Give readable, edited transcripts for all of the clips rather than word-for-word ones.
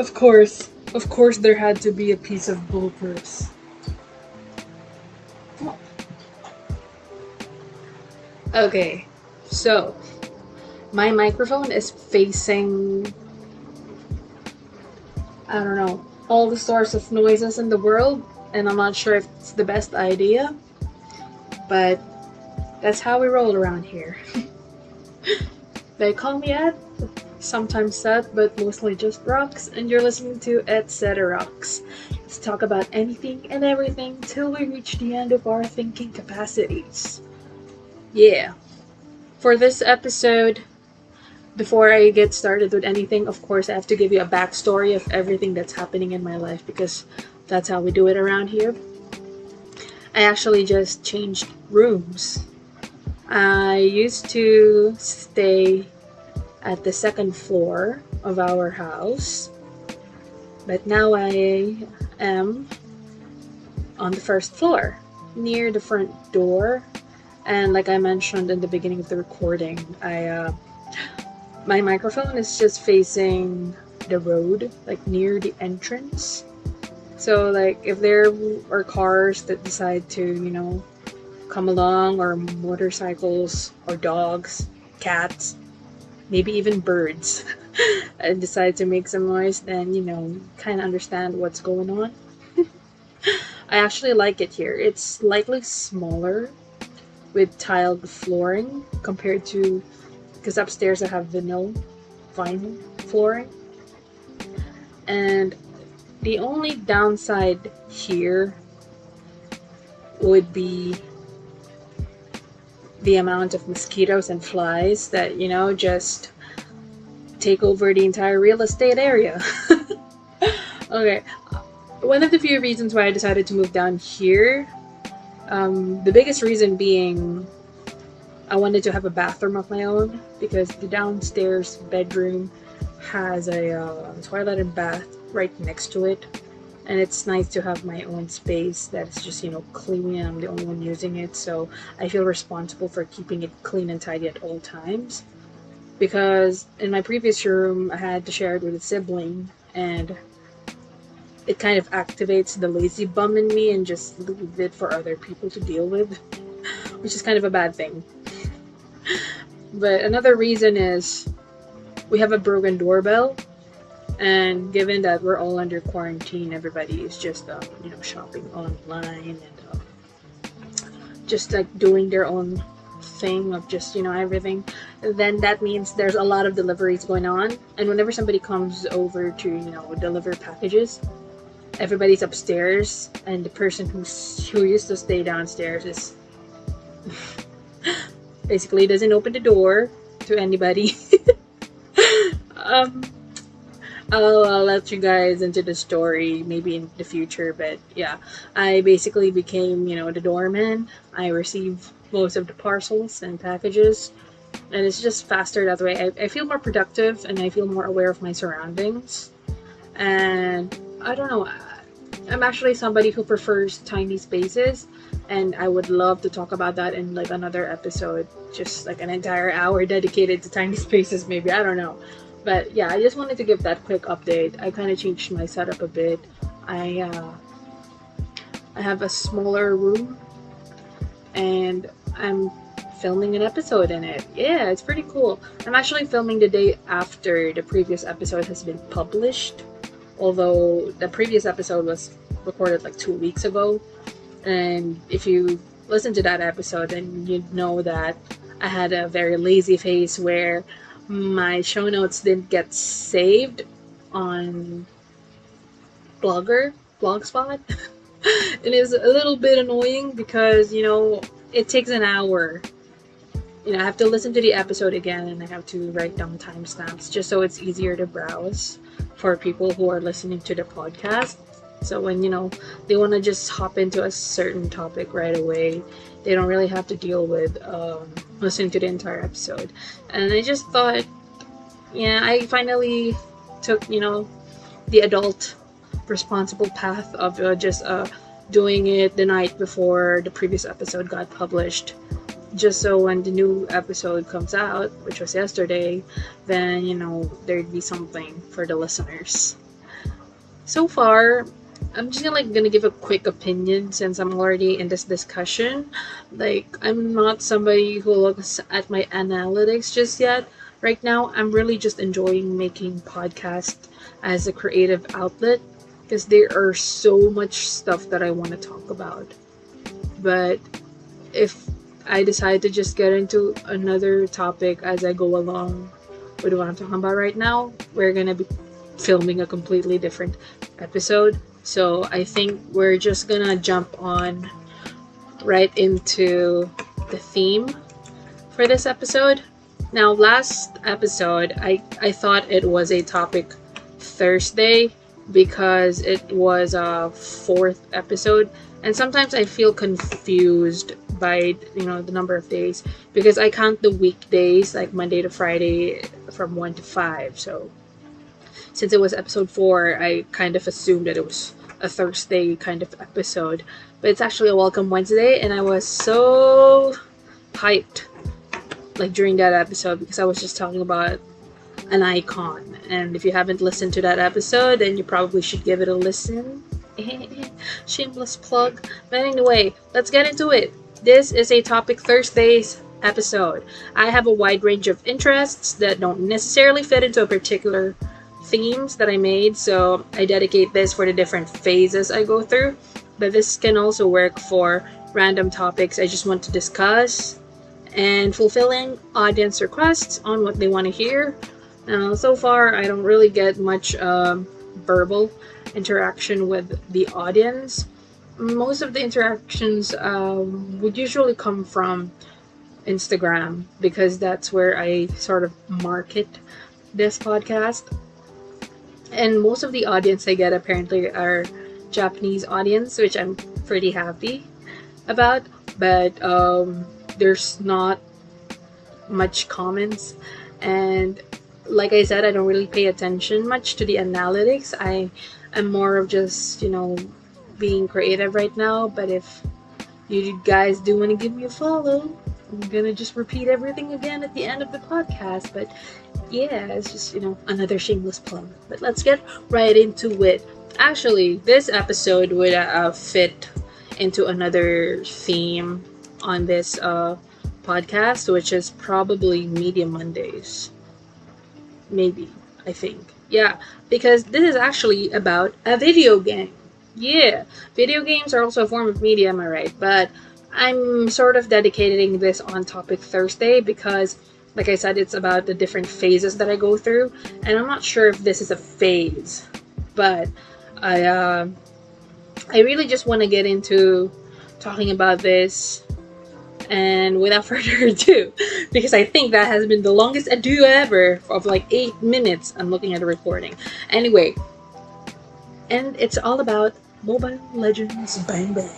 Of course. Of course there had to be a piece of bloopers. Okay, so my microphone is facing, I don't know, all the sorts of noises in the world, and I'm not sure if it's the best idea, but that's how we roll around here. They call me Ed, sometimes Seth, but mostly just Rox, and you're listening to Ceterox. Let's talk about anything and everything till we reach the end of our thinking capacities. Yeah. For this episode, before I get started with anything, of course, I have to give you a backstory of everything that's happening in my life because that's how we do it around here. I actually just changed rooms. I used to stay at the second floor of our house, but now I am on the first floor, near the front door. And like I mentioned in the beginning of the recording, my microphone is just facing the road, like near the entrance. So like if there are cars that decide to, come along, or motorcycles, or dogs, cats, maybe even birds, and decide to make some noise, then, kind of understand what's going on. I actually like it here. It's slightly smaller with tiled flooring compared to, because upstairs I have vinyl flooring. And the only downside here would be the amount of mosquitoes and flies that, just take over the entire real estate area. Okay, one of the few reasons why I decided to move down here, the biggest reason being I wanted to have a bathroom of my own because the downstairs bedroom has a toilet and bath right next to it, and it's nice to have my own space that's just clean and I'm the only one using it, so I feel responsible for keeping it clean and tidy at all times. Because in my previous room I had to share it with a sibling, and it kind of activates the lazy bum in me and just leave it for other people to deal with, which is kind of a bad thing. But another reason is we have a broken doorbell, and given that we're all under quarantine, everybody is just shopping online and just like doing their own thing of just everything. Then that means there's a lot of deliveries going on, and whenever somebody comes over to deliver packages, everybody's upstairs, and the person who used to stay downstairs is basically doesn't open the door to anybody. I'll let you guys into the story maybe in the future, but yeah, I basically became the doorman. I receive most of the parcels and packages, and it's just faster that way. I feel more productive and I feel more aware of my surroundings, and I don't know, I'm actually somebody who prefers tiny spaces, and I would love to talk about that in like another episode, just like an entire hour dedicated to tiny spaces maybe, I don't know. But yeah, I just wanted to give that quick update. I kind of changed my setup a bit. I have a smaller room, and I'm filming an episode in it. Yeah, it's pretty cool. I'm actually filming the day after the previous episode has been published, although the previous episode was recorded like 2 weeks ago. And if you listen to that episode, then you'd know that I had a very lazy face where my show notes didn't get saved on Blogspot. It is a little bit annoying because it takes an hour. I have to listen to the episode again, and I have to write down timestamps just so it's easier to browse for people who are listening to the podcast. So when they want to just hop into a certain topic right away, they don't really have to deal with listening to the entire episode. And I just thought, I finally took the adult responsible path of just doing it the night before the previous episode got published, just so when the new episode comes out, which was yesterday, then there'd be something for the listeners. So far, I'm just gonna give a quick opinion since I'm already in this discussion. Like, I'm not somebody who looks at my analytics just yet. Right now, I'm really just enjoying making podcast as a creative outlet because there are so much stuff that I want to talk about. But if I decide to just get into another topic as I go along with what I'm talking about right now, we're gonna be filming a completely different episode. So I think we're just gonna jump on right into the theme for this episode. Now, last episode, I thought it was a topic Thursday because it was a fourth episode, and sometimes I feel confused by the number of days because I count the weekdays like Monday to Friday from 1 to 5. So since it was episode 4, I kind of assumed that it was a Thursday kind of episode, but it's actually a Welcome Wednesday, and I was so hyped like during that episode because I was just talking about an icon. And if you haven't listened to that episode, then you probably should give it a listen. Shameless plug. But anyway, let's get into it. This is a Topic Thursdays episode. I have a wide range of interests that don't necessarily fit into a particular themes that I made, so I dedicate this for the different phases I go through. But this can also work for random topics I just want to discuss and fulfilling audience requests on what they want to hear. Now, so far, I don't really get much verbal interaction with the audience. Most of the interactions would usually come from Instagram because that's where I sort of market this podcast. And most of the audience I get apparently are Japanese audience, which I'm pretty happy about. But there's not much comments, and like I said, I don't really pay attention much to the analytics. I am more of just being creative right now. But if you guys do want to give me a follow, I'm gonna just repeat everything again at the end of the podcast. But yeah, it's just another shameless plug. But let's get right into it. Actually, this episode would fit into another theme on this podcast, which is probably Media Mondays. Maybe, I think. Yeah, because this is actually about a video game. Yeah, video games are also a form of media, am I right? But I'm sort of dedicating this on Topic Thursday because, like I said, it's about the different phases that I go through, and I'm not sure if this is a phase, but I really just want to get into talking about this. And without further ado, because I think that has been the longest ado ever of like 8 minutes. I'm looking at the recording. Anyway, and it's all about Mobile Legends Bang Bang.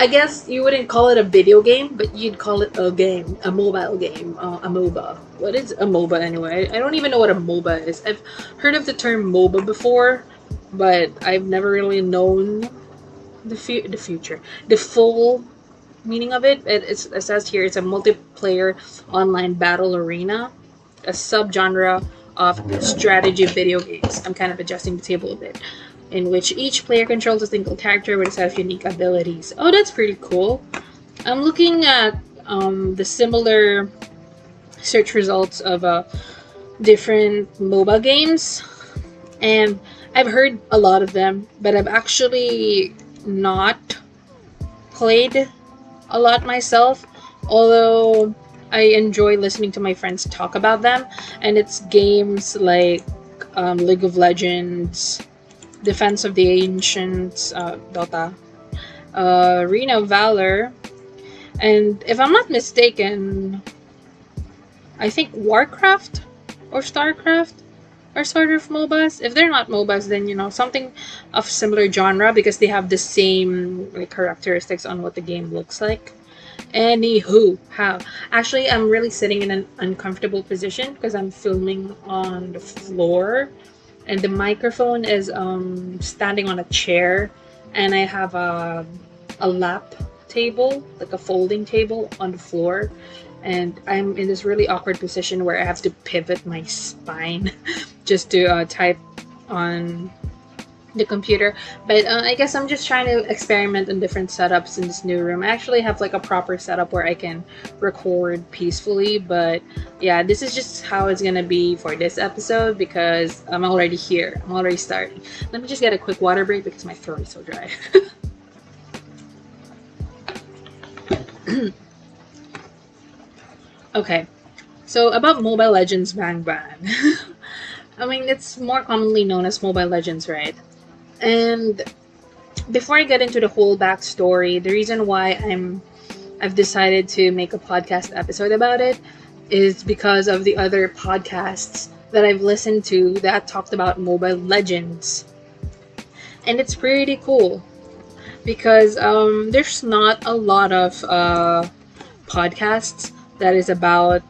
I guess you wouldn't call it a video game, but you'd call it a game, a mobile game, a MOBA. What is a MOBA anyway? I don't even know what a MOBA is. I've heard of the term MOBA before, but I've never really known the full meaning of it. It says here it's a multiplayer online battle arena, a subgenre of strategy video games. I'm kind of adjusting the table a bit, in which each player controls a single character with a set of unique abilities. Oh, that's pretty cool. I'm looking at the similar search results of different MOBA games, and I've heard a lot of them, but I've actually not played a lot myself, although I enjoy listening to my friends talk about them. And it's games like League of Legends, Defense of the Ancients, Dota, Arena of Valor, and if I'm not mistaken, I think Warcraft or Starcraft are sort of MOBAs. If they're not MOBAs, then something of similar genre because they have the same characteristics on what the game looks like. Anywho, actually, I'm really sitting in an uncomfortable position because I'm filming on the floor, and the microphone is standing on a chair, and I have a lap table, like a folding table, on the floor. And I'm in this really awkward position where I have to pivot my spine just to type on the computer. But I guess I'm just trying to experiment on different setups in this new room. I actually have like a proper setup where I can record peacefully, but yeah, this is just how it's gonna be for this episode because I'm already here. I'm already starting. Let me just get a quick water break because my throat is so dry. Okay, so about Mobile Legends Bang Bang. I mean, it's more commonly known as Mobile Legends, right? And before I get into the whole backstory, the reason why I've decided to make a podcast episode about it is because of the other podcasts that I've listened to that talked about Mobile Legends. And it's pretty cool because there's not a lot of podcasts that is about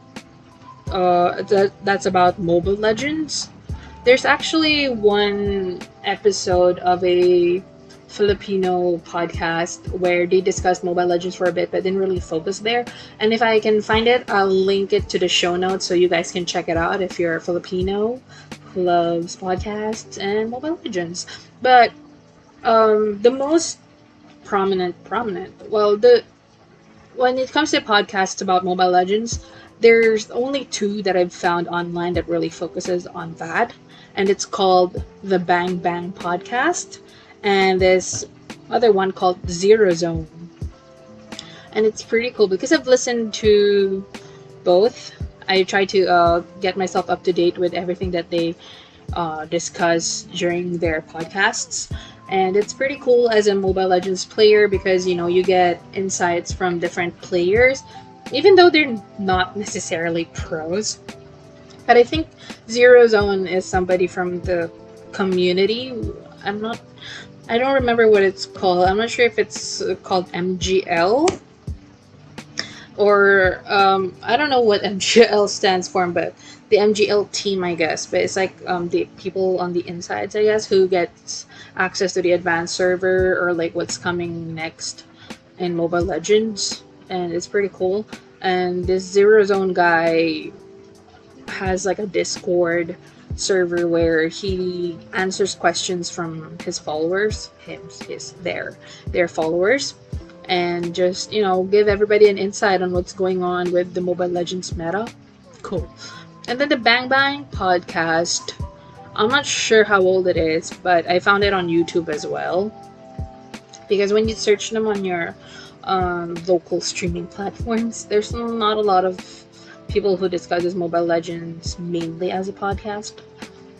that's about Mobile Legends. There's actually one episode of a Filipino podcast where they discussed Mobile Legends for a bit but didn't really focus there. And if I can find it, I'll link it to the show notes so you guys can check it out if you're a Filipino who loves podcasts and Mobile Legends. But the most well, the when it comes to podcasts about Mobile Legends, there's only two that I've found online that really focuses on that, and it's called the Bang Bang Podcast, and this other one called Zero Zone. And it's pretty cool because I've listened to both. I try to get myself up to date with everything that they discuss during their podcasts. And it's pretty cool as a Mobile Legends player because you get insights from different players, even though they're not necessarily pros. But I think Zero Zone is somebody from the community. I don't remember what it's called. I'm not sure if it's called MGL or I don't know what MGL stands for, but the MGL team, I guess. But it's like the people on the insides, I guess, who gets access to the advanced server or like what's coming next in Mobile Legends, and it's pretty cool. And this Zero Zone guy has like a Discord server where he answers questions from his followers, their followers, and just give everybody an insight on what's going on with the Mobile Legends meta. Cool. And then the Bang Bang podcast, I'm not sure how old it is, but I found it on YouTube as well. Because when you search them on your local streaming platforms, there's not a lot of people who discusses Mobile Legends mainly as a podcast.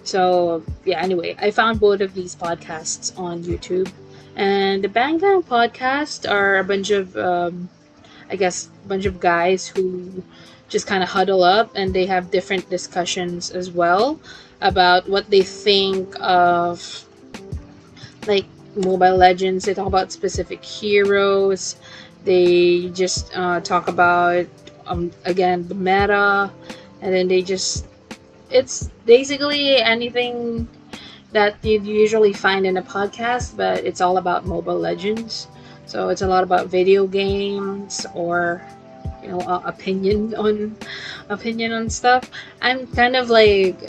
So yeah, anyway, I found both of these podcasts on YouTube. And the Bang Bang podcast are a bunch of guys who just kind of huddle up and they have different discussions as well about what they think of like Mobile Legends. They talk about specific heroes. They just talk about again the meta, and then it's basically anything that you'd usually find in a podcast, but it's all about Mobile Legends. So it's a lot about video games or opinion on stuff. I'm kind of like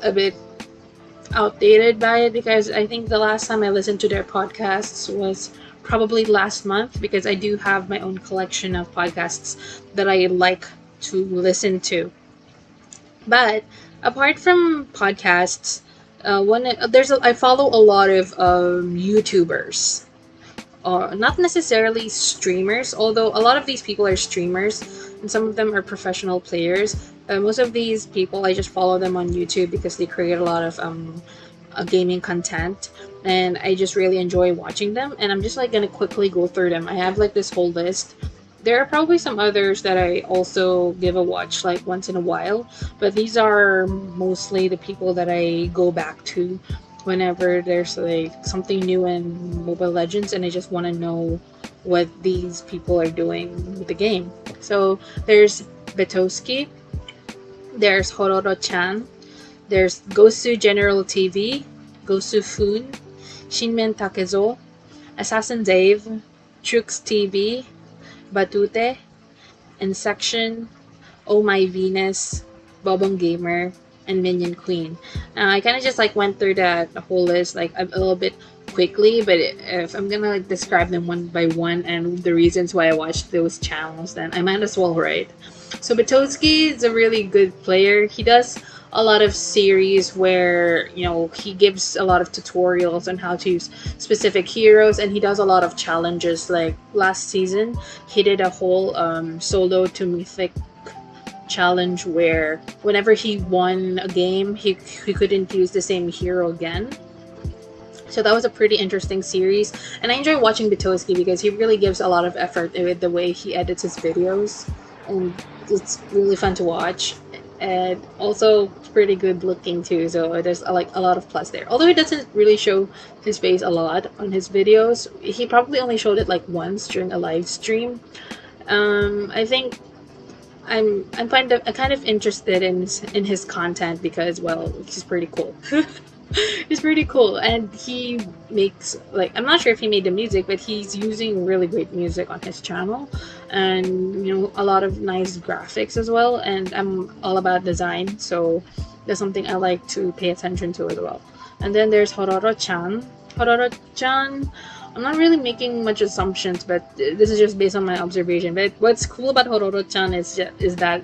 a bit outdated by it because I think the last time I listened to their podcasts was probably last month, because I do have my own collection of podcasts that I like to listen to. But apart from podcasts, I follow a lot of YouTubers. Not necessarily streamers, although a lot of these people are streamers and some of them are professional players. Most of these people, I just follow them on YouTube because they create a lot of gaming content, and I just really enjoy watching them. And I'm just like gonna quickly go through them. I have like this whole list. There are probably some others that I also give a watch like once in a while, but these are mostly the people that I go back to whenever there's like something new in Mobile Legends and I just want to know what these people are doing with the game. So there's Betosky, there's Hororo-Chan, there's Gosu General TV, Gosu Hoon, Shinmen Takezo, Assassin Dave, CHoOx TV, Batute, iNSECTiON, Oh My Venus, Bobong Gamer, and Minion Queen. I kind of just like went through that whole list like a little bit quickly, but if I'm gonna like describe them one by one and the reasons why I watched those channels, then I might as well, right? So Betosky is a really good player. He does a lot of series where, you know, he gives a lot of tutorials on how to use specific heroes, and he does a lot of challenges. Like last season he did a whole solo to mythic challenge where whenever he won a game, he couldn't use the same hero again. So that was a pretty interesting series, and I enjoy watching Betosky because he really gives a lot of effort with the way he edits his videos, and it's really fun to watch. And also pretty good looking too, so there's like a lot of plus there. Although he doesn't really show his face a lot on his videos, he probably only showed it like once during a live stream. I think I'm kind of interested in his content because, well, he's pretty cool. He's pretty cool, and he makes, like, I'm not sure if he made the music, but he's using really great music on his channel, and you know, a lot of nice graphics as well. And I'm all about design, so that's something I like to pay attention to as well. And then there's Hororo-Chan. Hororo-Chan, I'm not really making much assumptions, but this is just based on my observation. But what's cool about Hororo-Chan is that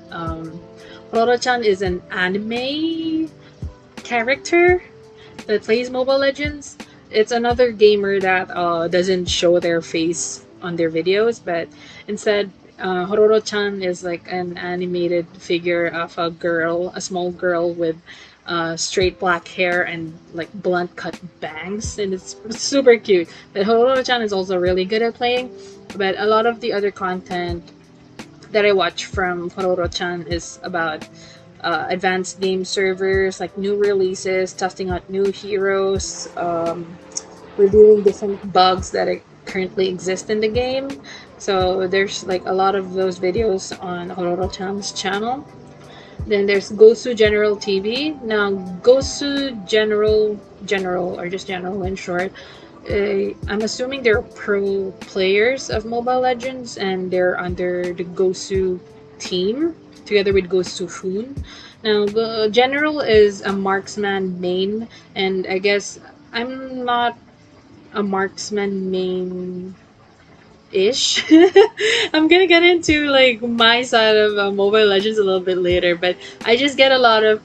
Hororo-Chan is an anime character that plays Mobile Legends. It's another gamer that doesn't show their face on their videos, but instead Hororo-Chan is like an animated figure of a small girl with straight black hair and like blunt cut bangs, and it's super cute. But Hororo-Chan is also really good at playing, but a lot of the other content that I watch from Hororo-Chan is about advanced game servers, like new releases, testing out new heroes, reviewing different bugs that currently exist in the game. So there's like a lot of those videos on Hororo-Chan's channel. Then there's Gosu General TV. Now Gosu General, or just General in short, I'm assuming they're pro players of Mobile Legends, and they're under the Gosu team together with Gosu Hoon. Now, General is a marksman main, and I guess I'm not a marksman main ish. I'm gonna get into like my side of Mobile Legends a little bit later, but I just get a lot of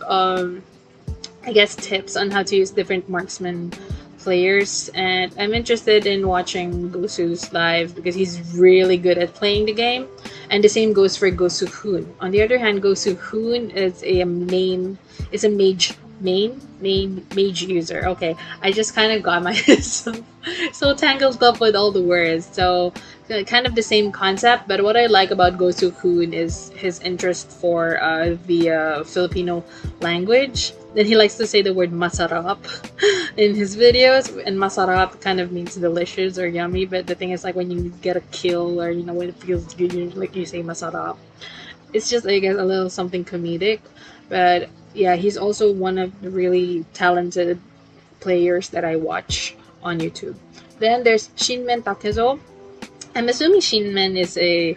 I guess tips on how to use different marksman players, and I'm interested in watching Gosu's live because he's really good at playing the game. And the same goes for Gosu Hoon. On the other hand, Gosu Hoon is a mage user. Okay, I just kind of got myself so tangled up with all the words. So kind of the same concept, but what I like about Gosu Hoon is his interest for the Filipino language. Then he likes to say the word masarap in his videos, and masarap kind of means delicious or yummy, but the thing is, like, when you get a kill, or you know, when it feels good, you say masarap. It's just, I guess, a little something comedic, but yeah, he's also one of the really talented players that I watch on YouTube. Then there's Shinmen Takezo. I'm assuming Shinmen is a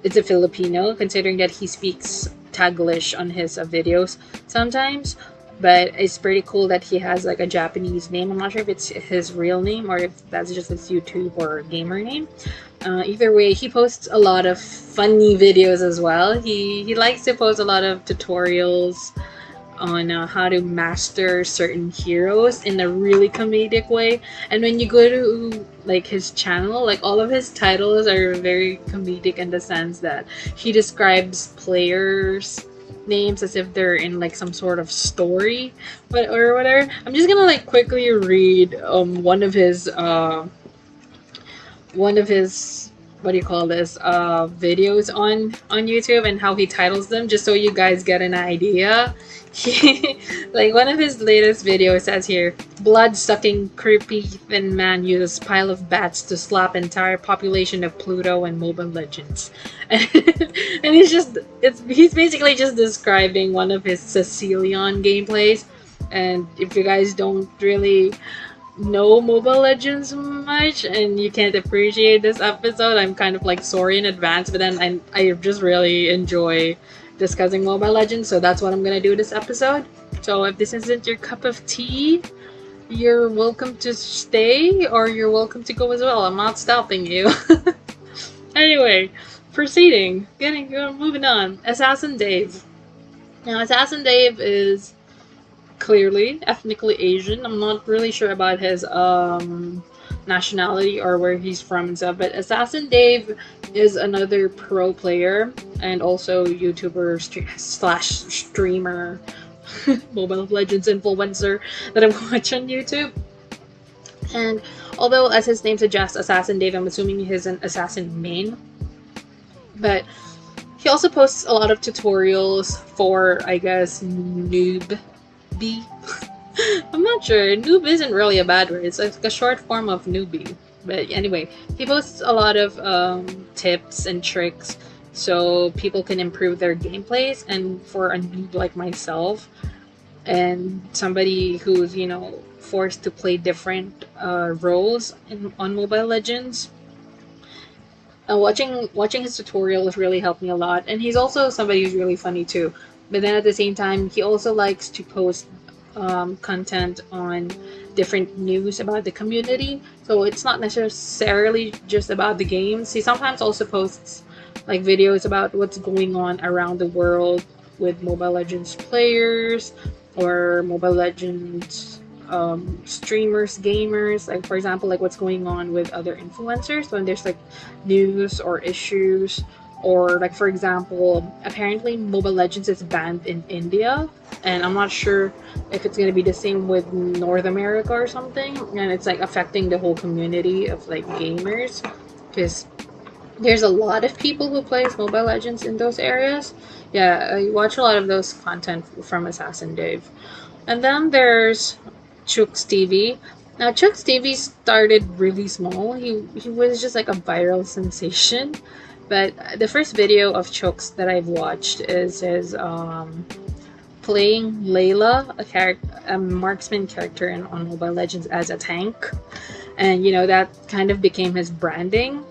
Filipino, considering that he speaks Taglish on his videos sometimes, but it's pretty cool that he has like a Japanese name. I'm not sure if it's his real name or if that's just his YouTube or gamer name. Either way, he posts a lot of funny videos as well. He likes to post a lot of tutorials on how to master certain heroes in a really comedic way. And when you go to like his channel, like all of his titles are very comedic in the sense that he describes players' names as if they're in like some sort of story, or whatever. I'm just gonna like quickly read one of his what do you call this videos on YouTube, and how he titles them, just so you guys get an idea. Like one of his latest videos says here, blood-sucking creepy thin man uses pile of bats to slap entire population of Pluto and Mobile Legends. And he's basically just describing one of his CHoOx gameplays. And if you guys don't really know Mobile Legends much and you can't appreciate this episode, I'm kind of like sorry in advance, but then I just really enjoy discussing Mobile Legends, so that's what I'm gonna do this episode. So if this isn't your cup of tea, you're welcome to stay, or you're welcome to go as well. I'm not stopping you. Anyway, proceeding, moving on. Assassin Dave. Now, Assassin Dave is clearly ethnically Asian. I'm not really sure about his nationality or where he's from and stuff, but Assassin Dave is another pro player and also YouTuber slash streamer, Mobile Legends influencer that I watch on YouTube. And although, as his name suggests, Assassin Dave, I'm assuming he's an assassin main. But he also posts a lot of tutorials for, I guess, noob. I'm not sure. Noob isn't really a bad word. It's like a short form of newbie. But anyway, he posts a lot of tips and tricks so people can improve their gameplays. And for a noob like myself, and somebody who's, you know, forced to play different roles on Mobile Legends, watching his tutorials really helped me a lot. And he's also somebody who's really funny too. But then at the same time, he also likes to post content on different news about the community. So it's not necessarily just about the games. He sometimes also posts like videos about what's going on around the world with Mobile Legends players or Mobile Legends streamers, gamers, like for example, like what's going on with other influencers when there's like news or issues, or like for example, apparently Mobile Legends is banned in India, and I'm not sure if it's going to be the same with North America or something, and it's like affecting the whole community of like gamers, because there's a lot of people who plays Mobile Legends in those areas. Yeah, I watch a lot of those content from Assassin Dave. And then there's CHoOx TV. Now, CHoOx TV started really small. He was just like a viral sensation. But the first video of CHoOx that I've watched is his playing Layla, a marksman character on Mobile Legends as a tank. And, you know, that kind of became his branding.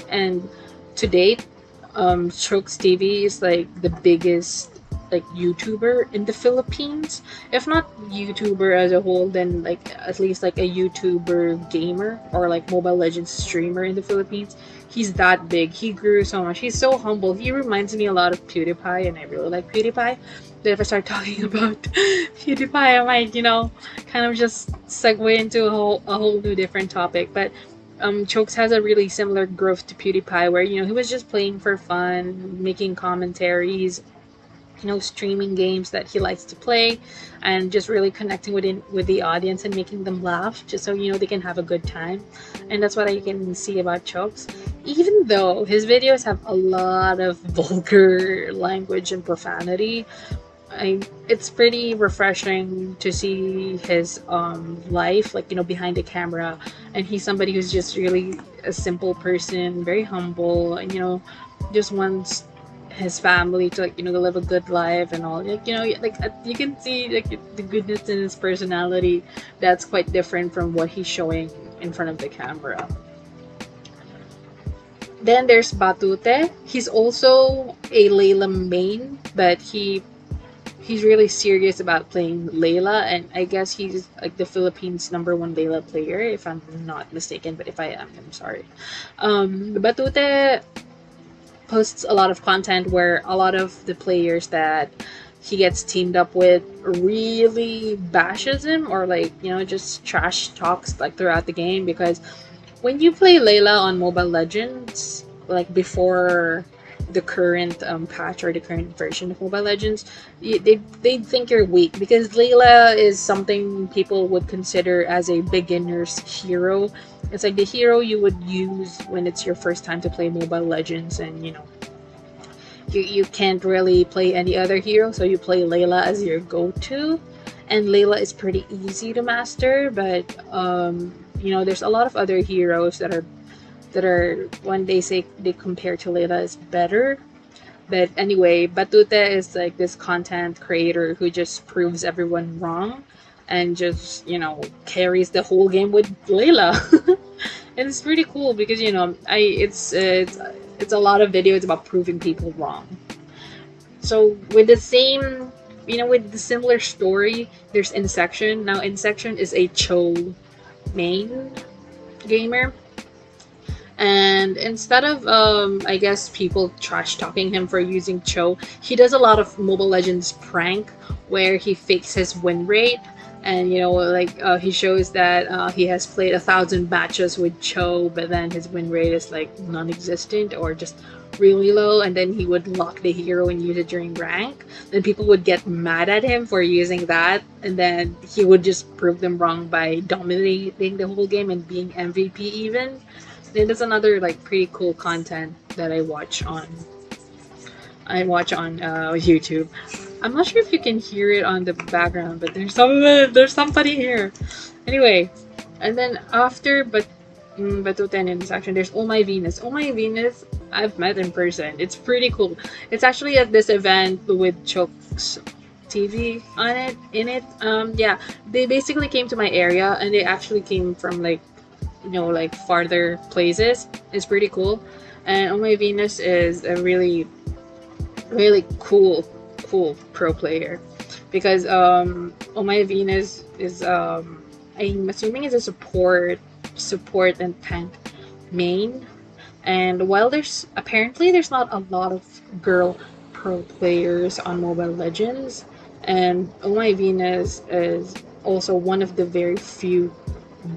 And to date, CHoOx TV is like the biggest like YouTuber in the Philippines. If not YouTuber as a whole, then like at least like a YouTuber gamer or like Mobile Legends streamer in the Philippines. He's that big. He grew so much. He's so humble. He reminds me a lot of PewDiePie, and I really like PewDiePie. But if I start talking about PewDiePie, I might, you know, kind of just segue into a whole new different topic. But CHoOx has a really similar growth to PewDiePie, where, you know, he was just playing for fun, making commentaries, you know, streaming games that he likes to play, and just really connecting with the audience and making them laugh, just so, you know, they can have a good time. And that's what I can see about CHoOx. Even though his videos have a lot of vulgar language and profanity, it's pretty refreshing to see his life, like, you know, behind the camera. And he's somebody who's just really a simple person, very humble, and, you know, just wants his family to, like, you know, live a good life and all. Like, you know, like you can see like the goodness in his personality that's quite different from what he's showing in front of the camera. Then there's Batute. He's also a Layla main, but he's really serious about playing Layla, and I guess he's like the Philippines' #1 Layla player, if I'm not mistaken. But if I am, I'm sorry. Batute posts a lot of content where a lot of the players that he gets teamed up with really bashes him, or like, you know, just trash talks like throughout the game. Because when you play Layla on Mobile Legends, like before the current patch or the current version of Mobile Legends, they think you're weak, because Layla is something people would consider as a beginner's hero. It's like the hero you would use when it's your first time to play Mobile Legends, and, you know, you can't really play any other hero, so you play Layla as your go-to. And Layla is pretty easy to master, but you know, there's a lot of other heroes that are when they say they compare to Layla is better. But anyway, Batute is like this content creator who just proves everyone wrong and just, you know, carries the whole game with Layla. And it's pretty cool because, you know, it's a lot of videos about proving people wrong. So with the same, with the similar story, there's iNSECTiON. Now iNSECTiON is a Cho main gamer, and instead of I guess people trash talking him for using Cho, he does a lot of Mobile Legends prank where he fakes his win rate, and like he shows that he has played 1,000 matches with Cho, but then his win rate is like non-existent or just really low, and then he would lock the hero and use it during rank. Then people would get mad at him for using that, and then he would just prove them wrong by dominating the whole game and being MVP even. Then there's another like pretty cool content that I watch on YouTube. I'm not sure if you can hear it on the background, but there's somebody here. Anyway, and then after Batute and iNSECTiON, there's Oh My Venus. Oh My Venus, I've met in person. It's pretty cool. It's actually at this event with CHoOx TV on it. In it, yeah, they basically came to my area, and they actually came from like like farther places. It's pretty cool. And Oh My Venus is a really really cool pro player, because Oh My Venus is I'm assuming is a support and tank main. And while there's not a lot of girl pro players on Mobile Legends, and Oh My Venus is also one of the very few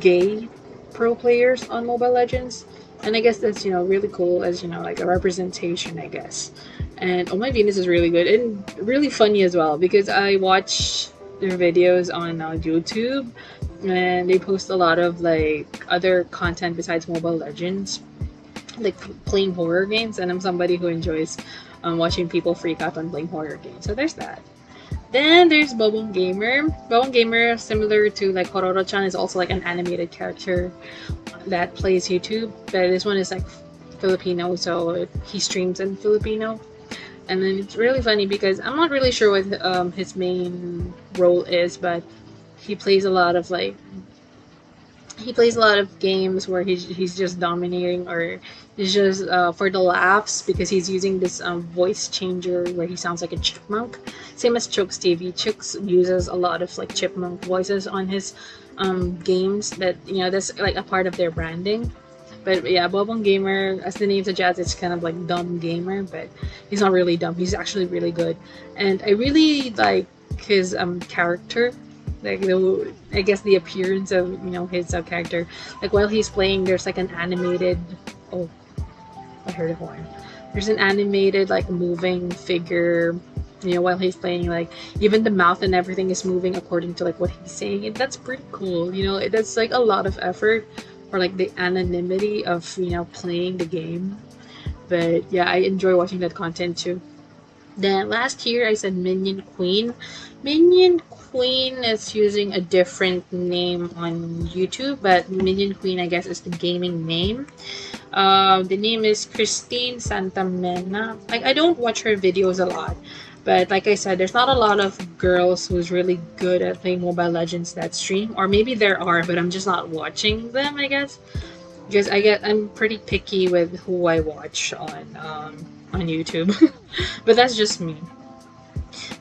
gay pro players on Mobile Legends. And I guess that's really cool, as like a representation, I guess. And Oh My Venus is really good and really funny as well, because I watch their videos on YouTube, and they post a lot of like other content besides Mobile Legends, like playing horror games, and I'm somebody who enjoys watching people freak out on playing horror games. So there's that. Then there's Bobong Gamer. Bobong Gamer, similar to like Hororo-Chan, is also like an animated character that plays YouTube, but this one is like Filipino, so he streams in Filipino. And then it's really funny because I'm not really sure what his main role is, but he plays a lot of games where he's just dominating, or he's just for the laughs, because he's using this voice changer where he sounds like a chipmunk, same as CHoOx TV. CHoOx uses a lot of like chipmunk voices on his games, that that's like a part of their branding. But yeah, Bobong Gamer, as the name suggests, it's kind of like dumb gamer, but he's not really dumb. He's actually really good, and I really like his character, like I guess the appearance of his character. Like while he's playing, there's like an animated. Oh, I heard a horn. There's an animated like moving figure. While he's playing, like even the mouth and everything is moving according to like what he's saying, and that's pretty cool. That's like a lot of effort, or like the anonymity of playing the game. But yeah, I enjoy watching that content too. Then last year I said Minion Queen. Minion Queen is using a different name on YouTube, but Minion Queen, I guess, is the gaming name. The name is Kristine Santamena. Like, I don't watch her videos a lot, but like I said, there's not a lot of girls who's really good at playing Mobile Legends that stream, or maybe there are, but I'm just not watching them, I guess, because I'm pretty picky with who I watch on YouTube. But that's just me.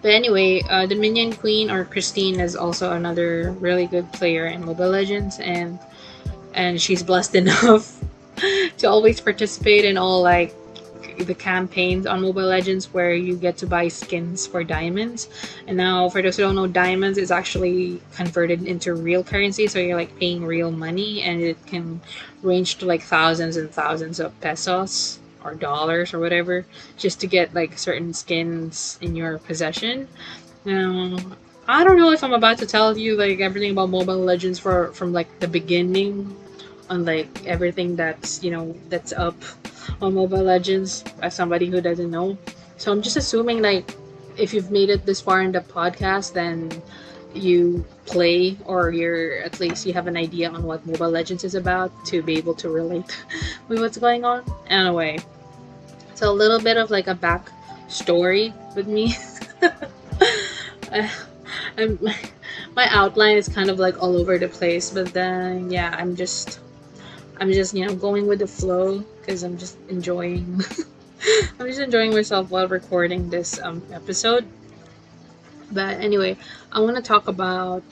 But anyway, the Minion Queen, or Kristine, is also another really good player in Mobile Legends, and she's blessed enough to always participate in all like the campaigns on Mobile Legends where you get to buy skins for diamonds. And now, for those who don't know, diamonds is actually converted into real currency, so you're like paying real money, and it can range to like thousands and thousands of pesos or dollars or whatever, just to get like certain skins in your possession. Now, I don't know if I'm about to tell you like everything about Mobile Legends from like the beginning, on like everything that's that's up on Mobile Legends, as somebody who doesn't know. So I'm just assuming like if you've made it this far in the podcast, then you play, or at least you have an idea on what Mobile Legends is about, to be able to relate with what's going on. Anyway, so a little bit of like a back story with me. My outline is kind of like all over the place, but then yeah, I'm just going with the flow, because I'm just enjoying I'm just enjoying myself while recording this episode. But anyway, I want to talk about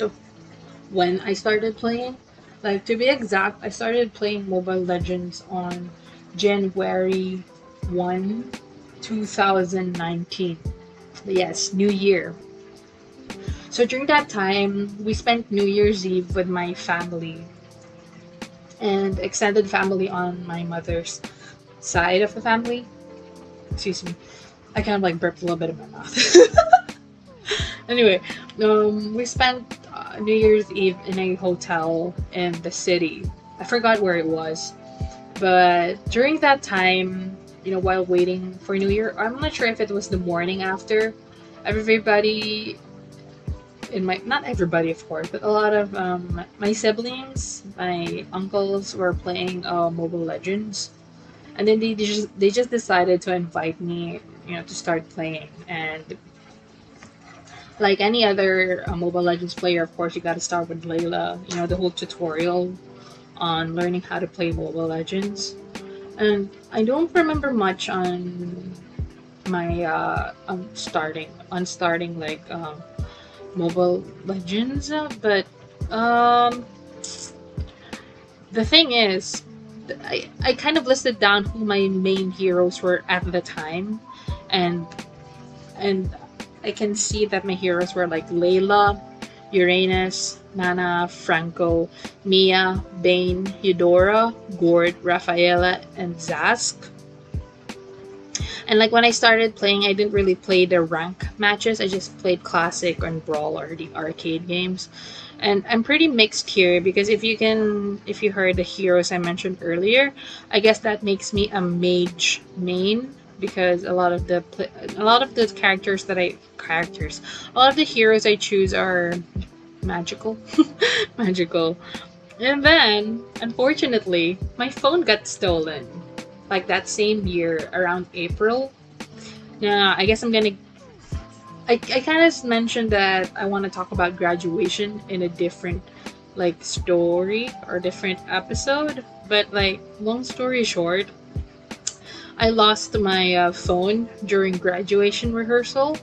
when I started playing. Like, to be exact, I started playing Mobile Legends on January 1, 2019. Yes, New Year. So during that time, we spent New Year's Eve with my family and extended family on my mother's side of the family. Excuse me. I kind of like burped a little bit in my mouth. Anyway, we spent New Year's Eve in a hotel in the city. I forgot where it was. But during that time, while waiting for New Year, I'm not sure if it was the morning after, everybody not everybody of course, but a lot of my siblings, my uncles were playing Mobile Legends, and then they just decided to invite me, to start playing. And like any other Mobile Legends player, of course, you got to start with Layla. The whole tutorial on learning how to play Mobile Legends, and I don't remember much on my starting like Mobile Legends, but um, the thing is, I kind of listed down who my main heroes were at the time, and and I can see that my heroes were like Layla, Uranus, Nana, Franco, Mia, Bane, Eudora, Gord, Rafaela, and Zask. And like when I started playing, I didn't really play the rank matches. I just played classic and brawl or the arcade games. And I'm pretty mixed here because if you heard the heroes I mentioned earlier, I guess that makes me a mage main because a lot of the heroes I choose are magical, magical. And then, unfortunately, my phone got stolen like that same year around April. Now, I guess I kind of mentioned that I want to talk about graduation in a different like story or different episode, but like long story short, I lost my phone during graduation rehearsal,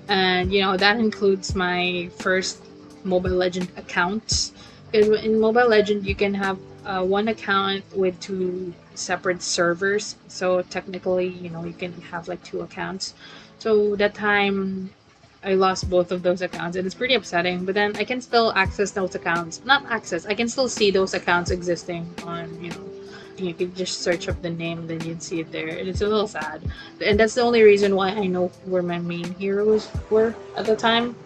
and that includes my first Mobile Legend account. Because in Mobile Legend, you can have one account with two separate servers. So technically, you can have like two accounts. So that time, I lost both of those accounts, and it's pretty upsetting. But then I can still access those accounts. Not access. I can still see those accounts existing on. You can just search up the name, then you'd see it there. And it's a little sad. And that's the only reason why I know where my main heroes were at the time.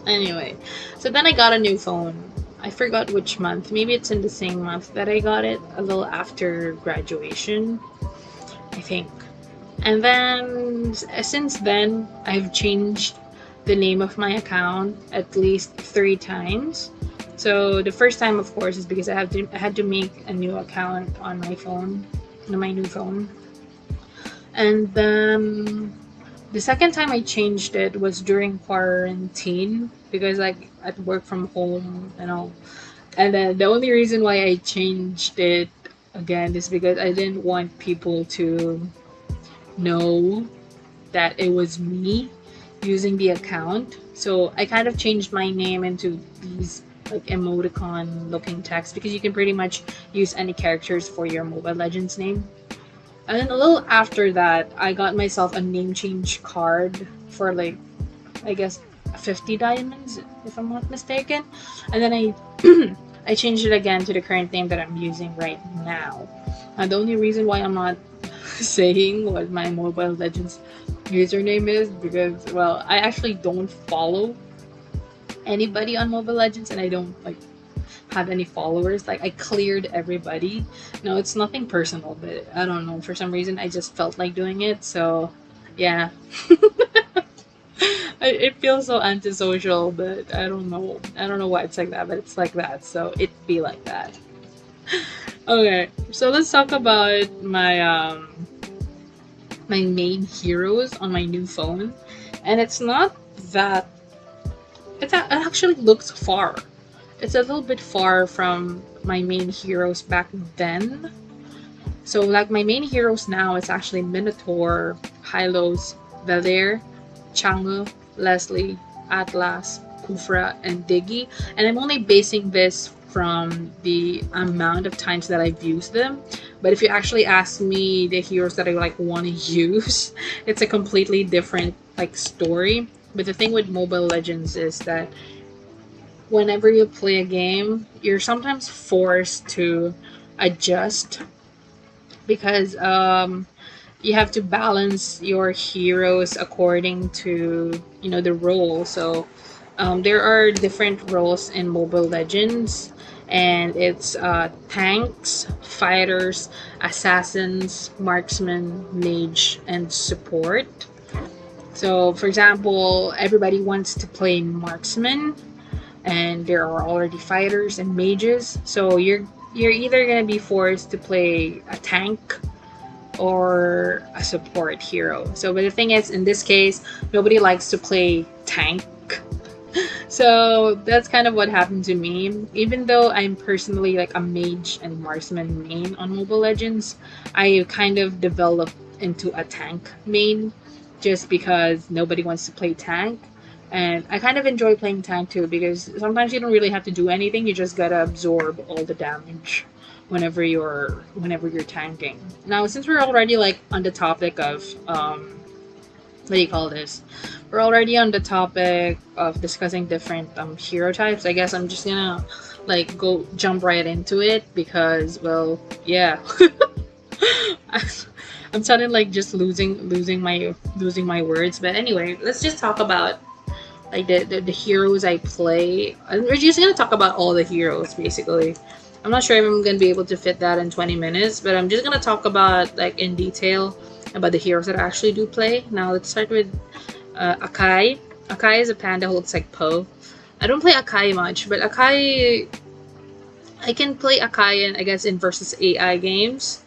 Anyway, so then I got a new phone. I forgot which month. Maybe it's in the same month that I got it, a little after graduation, I think. And then since then, I've changed the name of my account at least 3 times. So the first time, of course, is because I had to make a new account on my phone, on my new phone. And the second time I changed it was during quarantine because like at work from home and all. And then the only reason why I changed it again is because I didn't want people to know that it was me using the account. So I kind of changed my name into these like emoticon looking text because you can pretty much use any characters for your Mobile Legends name. And then a little after that, I got myself a name change card for like, I guess, 50 diamonds, if I'm not mistaken. And then I changed it again to the current name that I'm using right now. And the only reason why I'm not saying what my Mobile Legends username is because, well, I actually don't follow anybody on Mobile Legends, and I don't like have any followers. Like I cleared everybody. No, it's nothing personal, but I don't know, for some reason I just felt like doing it. So yeah. It feels so antisocial, but I don't know why it's like that, but it's like that, so it be like that. Okay, so let's talk about my my main heroes on my new phone. And it's not that it actually looks far. It's a little bit far from my main heroes back then. So like my main heroes now is actually Minotaur, Hylos, Valer, Changu, Leslie, Atlas, Kufra, and Diggy. And I'm only basing this from the amount of times that I've used them. But if you actually ask me the heroes that I like want to use, it's a completely different like story. But the thing with Mobile Legends is that whenever you play a game, you're sometimes forced to adjust because you have to balance your heroes according to the role. So there are different roles in Mobile Legends, and it's tanks, fighters, assassins, marksmen, mage, and support. So for example, everybody wants to play marksman, and there are already fighters and mages, so you're either gonna be forced to play a tank or a support hero. So but the thing is, in this case, nobody likes to play tank. So that's kind of what happened to me. Even though I'm personally like a mage and marksman main on Mobile Legends, I kind of developed into a tank main just because nobody wants to play tank. And I kind of enjoy playing tank too, because sometimes you don't really have to do anything. You just gotta absorb all the damage whenever you're tanking. Now, since we're already like on the topic of what do you call this? We're already on the topic of discussing different hero types. I guess I'm just gonna like go jump right into it because, well, yeah. I'm suddenly like just losing my words. But anyway, let's just talk about like the heroes I play. We're just gonna talk about all the heroes basically. I'm not sure if I'm gonna be able to fit that in 20 minutes, but I'm just gonna talk about like in detail about the heroes that I actually do play. Now let's start with Akai. Akai is a panda who looks like Poe. I don't play Akai much, but Akai, I can play Akai in, I guess, in versus AI games.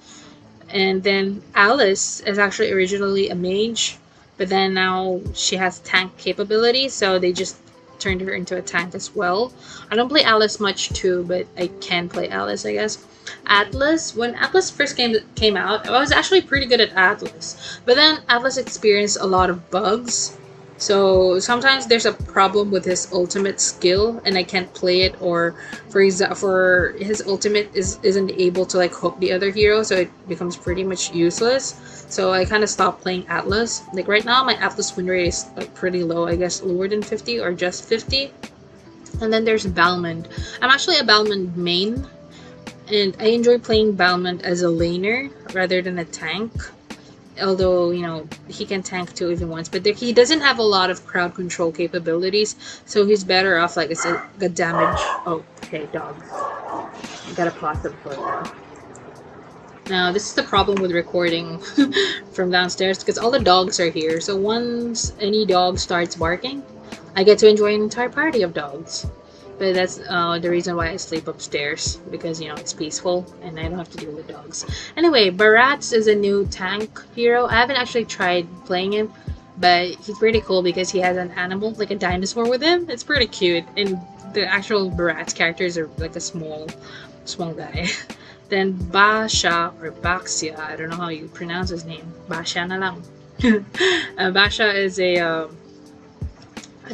And then Alice is actually originally a mage, but then now she has tank capability, so they just turned her into a tank as well. I don't play Alice much too, but I can play Alice, I guess. Atlas, when Atlas first came out, I was actually pretty good at Atlas, but then Atlas experienced a lot of bugs. So sometimes there's a problem with his ultimate skill and I can't play it, or for his ultimate isn't able to like hook the other hero, so it becomes pretty much useless. So I kind of stopped playing Atlas. Like right now my Atlas win rate is like pretty low, I guess lower than 50 or just 50. And then there's Balmond. I'm actually a Balmond main, and I enjoy playing Balmond as a laner rather than a tank. Although, he can tank too if he wants, but he doesn't have a lot of crowd control capabilities, so he's better off like a damage. Oh, okay, dogs. I gotta pause them for a while. Now, this is the problem with recording from downstairs, because all the dogs are here, so once any dog starts barking, I get to enjoy an entire party of dogs. But that's the reason why I sleep upstairs, because it's peaceful and I don't have to deal with dogs. Anyway, Barats is a new tank hero. I haven't actually tried playing him, but he's pretty cool because he has an animal, like a dinosaur with him. It's pretty cute, and the actual Barats characters are like a small guy. Then Basha or Baxia, I don't know how you pronounce his name. Basha na lang. Basha is a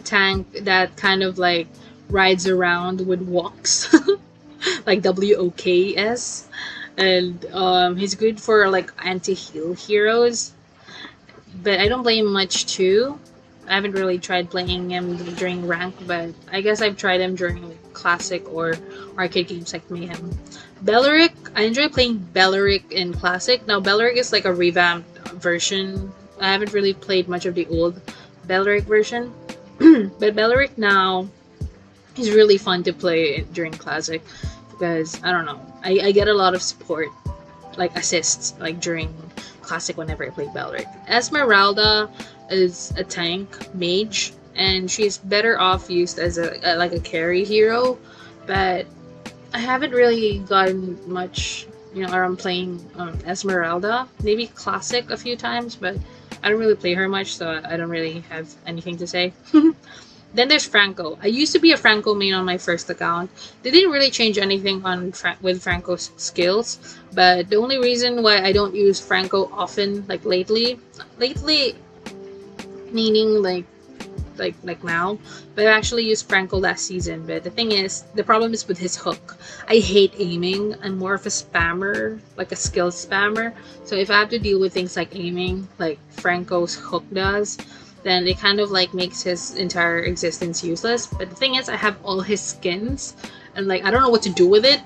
tank that kind of like rides around with walks like WOKS, and he's good for like anti-heal heroes, but I don't play him much too. I haven't really tried playing him during rank, but I guess I've tried him during classic or arcade games like Mayhem. Belleric, I enjoy playing Belleric in classic. Now Belleric is like a revamped version. I haven't really played much of the old Belleric version, but Belleric now is really fun to play during classic because I don't know, I get a lot of support, like assists, like during classic whenever I play Belleric. Esmeralda is a tank mage, and she's better off used as a carry hero, but I haven't really gotten much around playing Esmeralda. Maybe classic a few times, but I don't really play her much, so I don't really have anything to say. Then there's Franco. I used to be a Franco main on my first account. They didn't really change anything on with Franco's skills, but the only reason why I don't use Franco often, like lately meaning like now, but I actually used Franco last season. But the thing is, the problem is with his hook. I hate aiming. I'm more of a spammer, like a skill spammer. So if I have to deal with things like aiming, like Franco's hook does, then it kind of like makes his entire existence useless. But the thing is, I have all his skins, and like I don't know what to do with it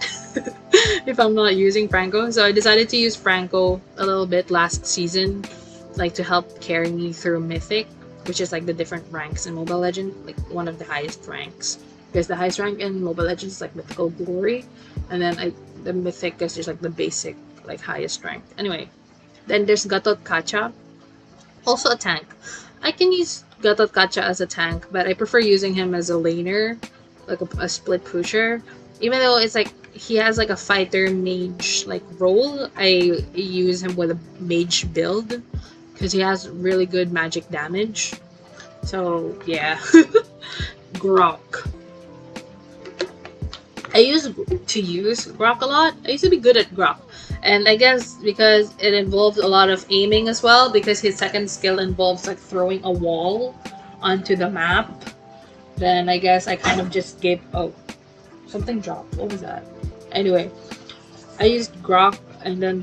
if I'm not using Franco. So I decided to use Franco a little bit last season, like to help carry me through Mythic, which is like the different ranks in Mobile Legends, like one of the highest ranks. Because the highest rank in Mobile Legends is like Mythical Glory, and then the Mythic is just like the basic, like highest rank. Anyway, then there's Gatot Kacha, also a tank. I can use Gatot Kacha as a tank, but I prefer using him as a laner, like a split pusher. Even though it's like he has like a fighter mage like role, I use him with a mage build because he has really good magic damage. So yeah. Grok. I used to use Grok a lot. I used to be good at Grok. And I guess because it involves a lot of aiming as well, because his second skill involves like throwing a wall onto the map, then I guess I kind of just gave... Oh, something dropped. What was that? Anyway, I used Grok, and then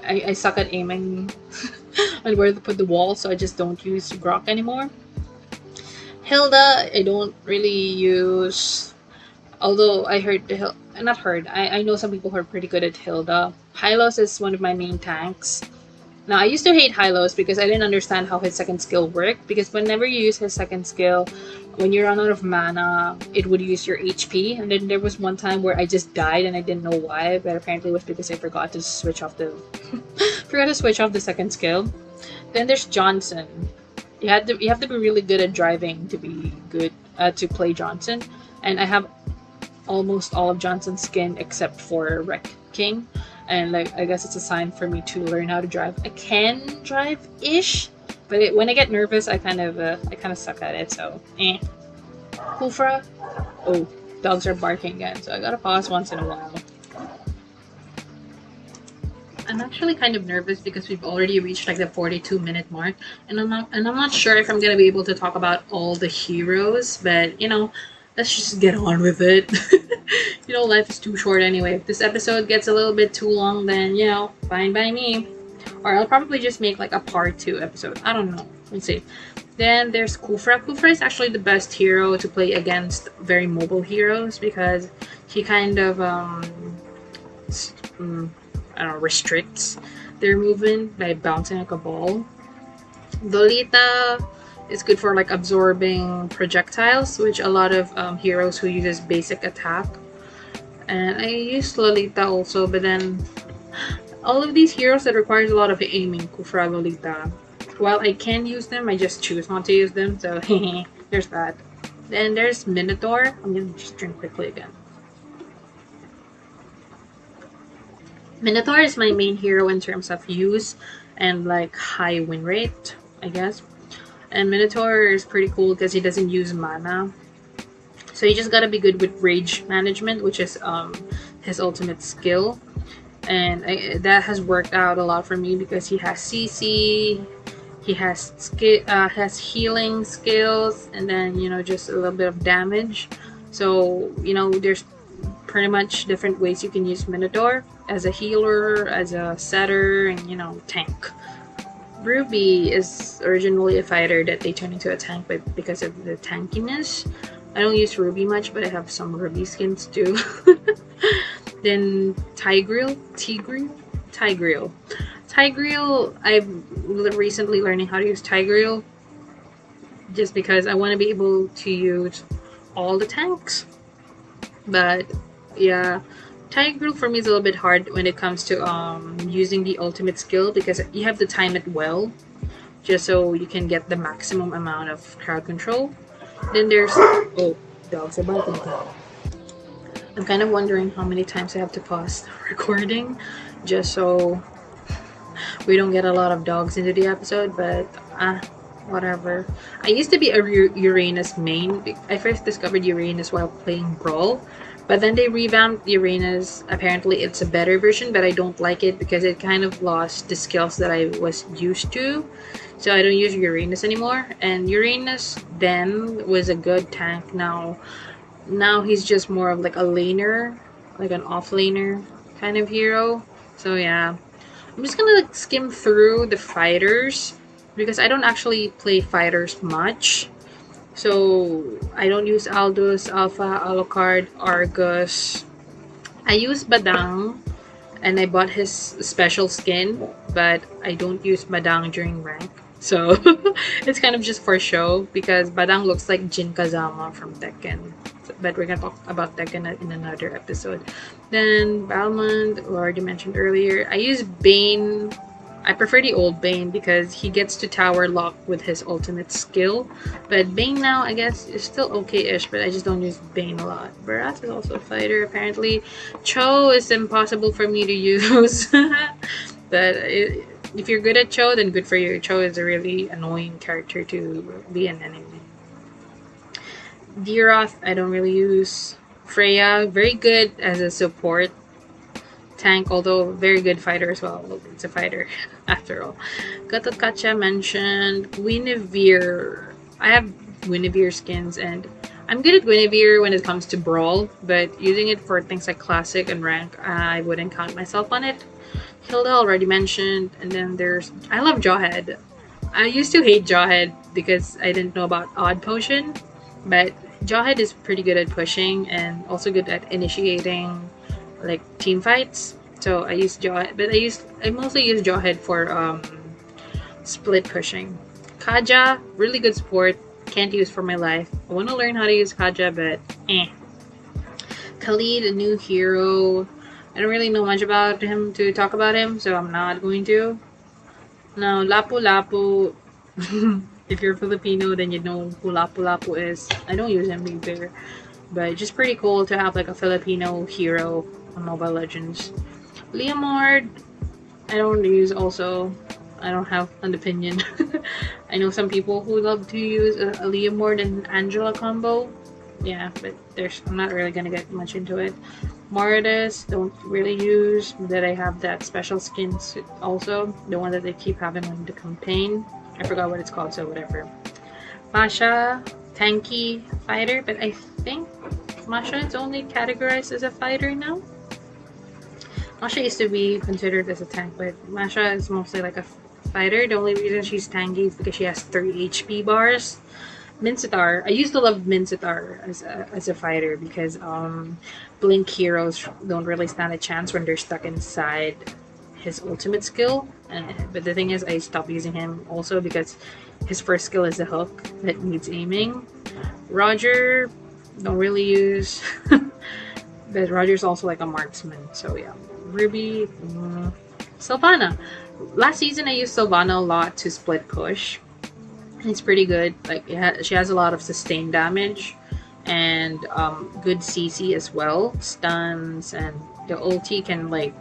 I suck at aiming on where to put the wall, so I just don't use Grok anymore. Hilda, I don't really use... Although I know some people who are pretty good at Hilda. Hylos is one of my main tanks. Now, I used to hate Hylos because I didn't understand how his second skill worked. Because whenever you use his second skill, when you run out of mana, it would use your HP. And then there was one time where I just died and I didn't know why. But apparently it was because I forgot to switch off the second skill. Then there's Johnson. You have to be really good at driving to be good to play Johnson. And I have almost all of Johnson's skin except for Wreck King, and like I guess it's a sign for me to learn how to drive. I can drive ish, but when I get nervous, I kind of suck at it. So Kufra. Oh, dogs are barking again, so I gotta pause once in a while. I'm actually kind of nervous because we've already reached like the 42-minute mark, and I'm not sure if I'm gonna be able to talk about all the heroes, but you know, let's just get on with it. You know, life is too short anyway. If this episode gets a little bit too long, then, you know, fine by me. Or I'll probably just make like a part 2 episode. I don't know. Let's see. Then there's Kufra. Kufra is actually the best hero to play against very mobile heroes because he kind of, I don't know, restricts their movement by bouncing like a ball. Lolita is good for like absorbing projectiles, which a lot of heroes who uses basic attack. And I used Lolita also, but then all of these heroes that requires a lot of aiming, Kufra, Lolita, while I can use them, I just choose not to use them, so there's that. Then there's Minotaur. I'm gonna just drink quickly again. Minotaur is my main hero in terms of use and like high win rate, I guess. And Minotaur is pretty cool because he doesn't use mana. So you just gotta be good with rage management, which is his ultimate skill. And that has worked out a lot for me because he has CC, he has healing skills, and then, you know, just a little bit of damage. So, you know, there's pretty much different ways you can use Minotaur as a healer, as a setter, and, you know, tank. Ruby is originally a fighter that they turned into a tank because of the tankiness. I don't use Ruby much, but I have some Ruby skins too. Then Tigreal, I'm recently learning how to use Tigreal just because I want to be able to use all the tanks. But yeah, Tigreal for me is a little bit hard when it comes to using the ultimate skill because you have to time it well just so you can get the maximum amount of crowd control. Then there's... Oh, dogs are barking again. I'm kind of wondering how many times I have to pause the recording just so we don't get a lot of dogs into the episode, but whatever. I used to be a Uranus main. I first discovered Uranus while playing Brawl, but then they revamped Uranus. Apparently, it's a better version, but I don't like it because it kind of lost the skills that I was used to. So I don't use Uranus anymore. And Uranus then was a good tank. Now he's just more of like a laner, like an off laner kind of hero. So yeah, I'm just gonna like skim through the fighters because I don't actually play fighters much. So I don't use Aldous, Alpha, Alucard, Argus. I use Badang and I bought his special skin, but I don't use Badang during rank. So it's kind of just for show because Badang looks like Jin Kazama from Tekken. But we're gonna talk about Tekken in another episode. Then Balmond, already mentioned earlier. I use Bane. I prefer the old Bane because he gets to tower lock with his ultimate skill. But Bane now, I guess, is still okay-ish, but I just don't use Bane a lot. Barat is also a fighter, apparently. Cho is impossible for me to use. But if you're good at Cho, then good for you. Cho is a really annoying character to be an enemy. Deeroth, I don't really use. Freya, very good as a support tank, although very good fighter as well. It's a fighter after all. Gatotkacha mentioned. Guinevere. I have Guinevere skins and I'm good at Guinevere when it comes to Brawl, but using it for things like Classic and Rank, I wouldn't count myself on it. Hilda already mentioned, and then I love Jawhead. I used to hate Jawhead because I didn't know about Odd Potion, but Jawhead is pretty good at pushing and also good at initiating like team fights. So I use Jawhead, but I mostly use Jawhead for split pushing. Kaja, really good support. Can't use for my life. I want to learn how to use Kaja, but eh. Khalid, a new hero. I don't really know much about him to talk about him, so I'm not going to. Now, Lapu-Lapu. If you're Filipino, then you know who Lapu-Lapu is. I don't use him either. But just pretty cool to have like a Filipino hero on Mobile Legends. Leomord, I don't use also. I don't have an opinion. I know some people who love to use a Leomord and Angela combo. Yeah, but I'm not really gonna get much into it. Mortis, don't really use, that I have that special skin also. The one that they keep having on the campaign. I forgot what it's called, so whatever. Masha, tanky fighter, but I think Masha is only categorized as a fighter now. Masha used to be considered as a tank, but Masha is mostly like a fighter. The only reason she's tanky is because she has 3 HP bars. Mincitar, I used to love Mincitar as a fighter because Blink heroes don't really stand a chance when they're stuck inside his ultimate skill. But the thing is, I stopped using him also because his first skill is a hook that needs aiming. Roger, don't really use. But Roger's also like a marksman, so yeah. Ruby, Sylvana. Last season I used Sylvana a lot to split push. It's pretty good. Like she has a lot of sustained damage and good CC as well. Stuns, and the ulti can like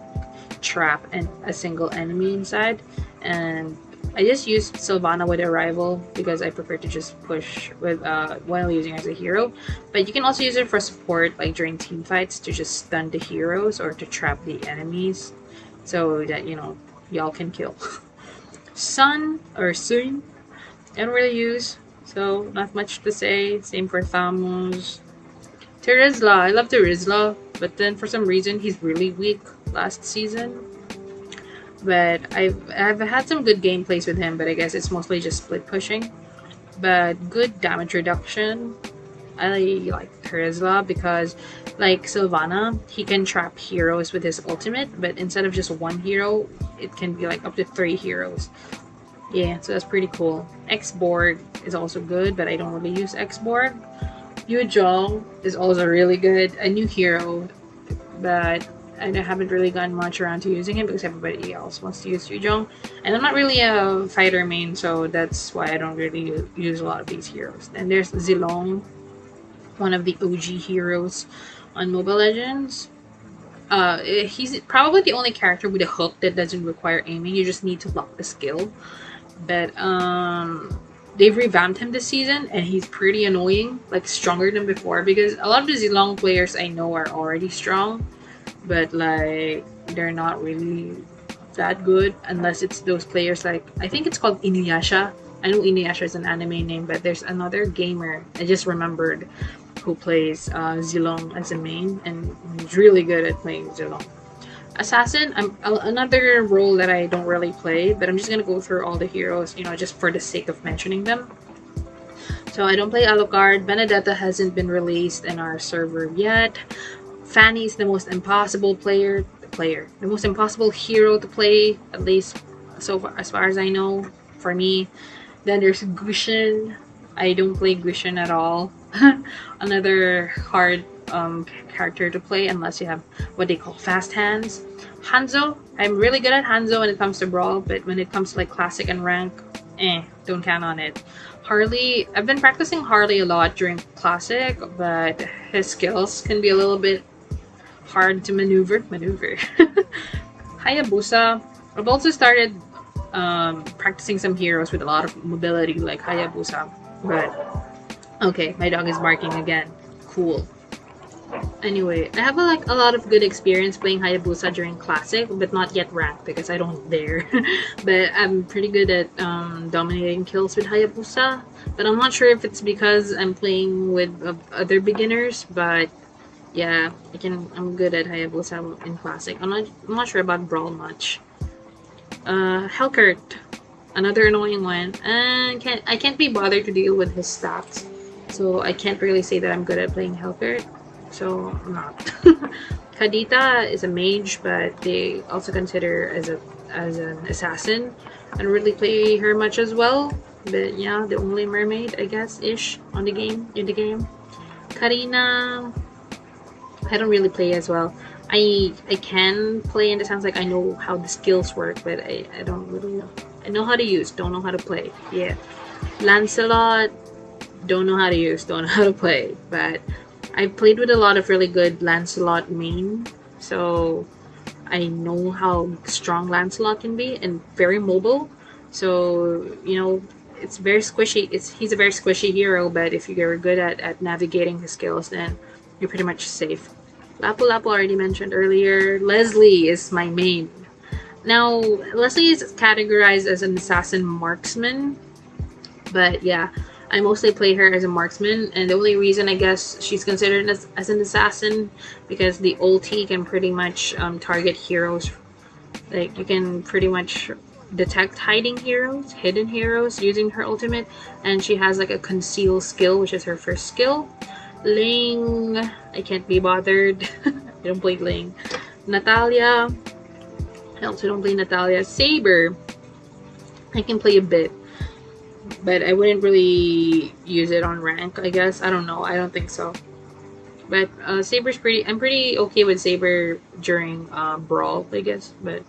trap a single enemy inside. And I just used Sylvana with a rival because I prefer to just push with while using her as a hero. But you can also use it for support, like during team fights, to just stun the heroes or to trap the enemies, so that y'all can kill. Sun, I don't really use, so not much to say. Same for Thamus. Terizla, I love Terizla, but then for some reason he's really weak last season. But I've had some good gameplays with him, but I guess it's mostly just split pushing. But good damage reduction. I like Terizla because, like Sylvana, he can trap heroes with his ultimate, but instead of just one hero, it can be like up to 3 heroes. Yeah, so that's pretty cool. X-Borg is also good, but I don't really use X-Borg. Yujong is also really good. A new hero, but I haven't really gotten much around to using him because everybody else wants to use Yujong. And I'm not really a fighter main, so that's why I don't really use a lot of these heroes. And there's Zilong, one of the OG heroes on Mobile Legends. He's probably the only character with a hook that doesn't require aiming. You just need to lock the skill. But they've revamped him this season, and he's pretty annoying, like stronger than before. Because a lot of the Zilong players I know are already strong, but like they're not really that good unless it's those players like I think it's called Inuyasha. I know Inuyasha is an anime name, but there's another gamer I just remembered who plays Zilong as a main, and he's really good at playing Zilong. Assassin, another role that I don't really play, but I'm just gonna go through all the heroes, you know, just for the sake of mentioning them. So I don't play Alucard. Benedetta hasn't been released in our server yet. Fanny's the most impossible the most impossible hero to play, at least so far, as far as I know, for me. Then there's Gushin. I don't play Gushin at all. Another hard character to play unless you have what they call fast hands. Hanzo, I'm really good at Hanzo when it comes to brawl, but when it comes to like classic and rank, don't count on it. Harley, I've been practicing Harley a lot during classic, but his skills can be a little bit hard to maneuver. Hayabusa, I've also started practicing some heroes with a lot of mobility like Hayabusa, but okay, my dog is barking again. Cool. Anyway, I have a lot of good experience playing Hayabusa during Classic, but not yet ranked because I don't dare. But I'm pretty good at dominating kills with Hayabusa. But I'm not sure if it's because I'm playing with other beginners. But yeah, I'm good at Hayabusa in Classic. I'm not sure about Brawl much. Helkert, another annoying one, and I can't be bothered to deal with his stats, so I can't really say that I'm good at playing Helkert. So I'm not. Kadita is a mage, but they also consider as an assassin. I don't really play her much as well, but yeah, the only mermaid I guess ish in the game. Karina, I don't really play as well. I can play in the sense like I know how the skills work, but I don't really know. I know how to use, don't know how to play. Yeah. Lancelot, don't know how to use, don't know how to play, but I've played with a lot of really good Lancelot main, so I know how strong Lancelot can be and very mobile. So, you know, it's very squishy. He's a very squishy hero, but if you're good at navigating his skills, then you're pretty much safe. Lapu-Lapu already mentioned earlier. Leslie is my main. Now, Leslie is categorized as an assassin marksman, but yeah, I mostly play her as a marksman, and the only reason I guess she's considered as an assassin because the ulti can pretty much target heroes. Like, you can pretty much detect hidden heroes using her ultimate, and she has like a conceal skill, which is her first skill. Ling, I can't be bothered. I don't play Ling. Natalia, I also don't play Natalia. Saber, I can play a bit, but I wouldn't really use it on rank, I guess. I don't know. I don't think so. But Saber's I'm pretty okay with Saber during Brawl, I guess. But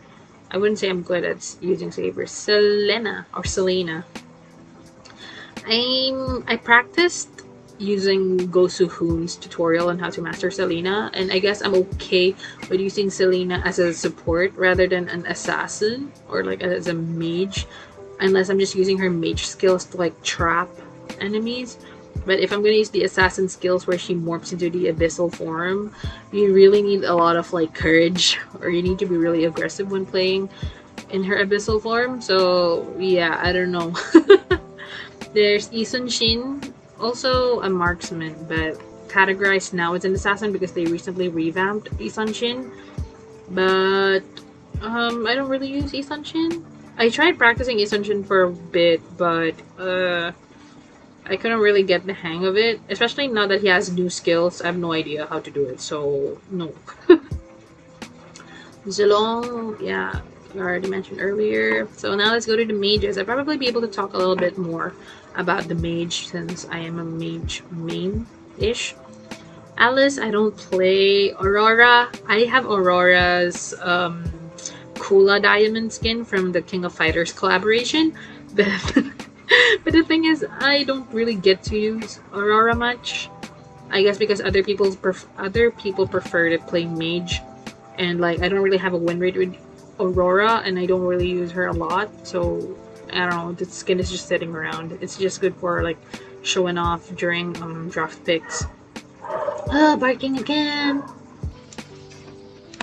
I wouldn't say I'm good at using Saber. Selena. I practiced using Gosu Hoon's tutorial on how to master Selena, and I guess I'm okay with using Selena as a support rather than an assassin or like as a mage, unless I'm just using her mage skills to like trap enemies. But if I'm gonna use the assassin skills where she morphs into the abyssal form, you really need a lot of like courage, or you need to be really aggressive when playing in her abyssal form. So yeah, I don't know. There's Isun Shin, also a marksman, but categorized now as an assassin because they recently revamped Isun Shin. But I don't really use Isun Shin. I tried practicing Isun Shin for a bit, but I couldn't really get the hang of it, especially now that he has new skills. I have no idea how to do it, so no. Zilong, yeah, I already mentioned earlier. So now let's go to the mages. I'll probably be able to talk a little bit more about the mage since I am a mage main-ish. Alice, I don't play. Aurora, I have Aurora's Kula Diamond skin from the King of Fighters collaboration, but but the thing is, I don't really get to use Aurora much. I guess because other people prefer to play mage, and like I don't really have a win rate with Aurora, and I don't really use her a lot. So I don't know, the skin is just sitting around. It's just good for like showing off during draft picks. Barking again.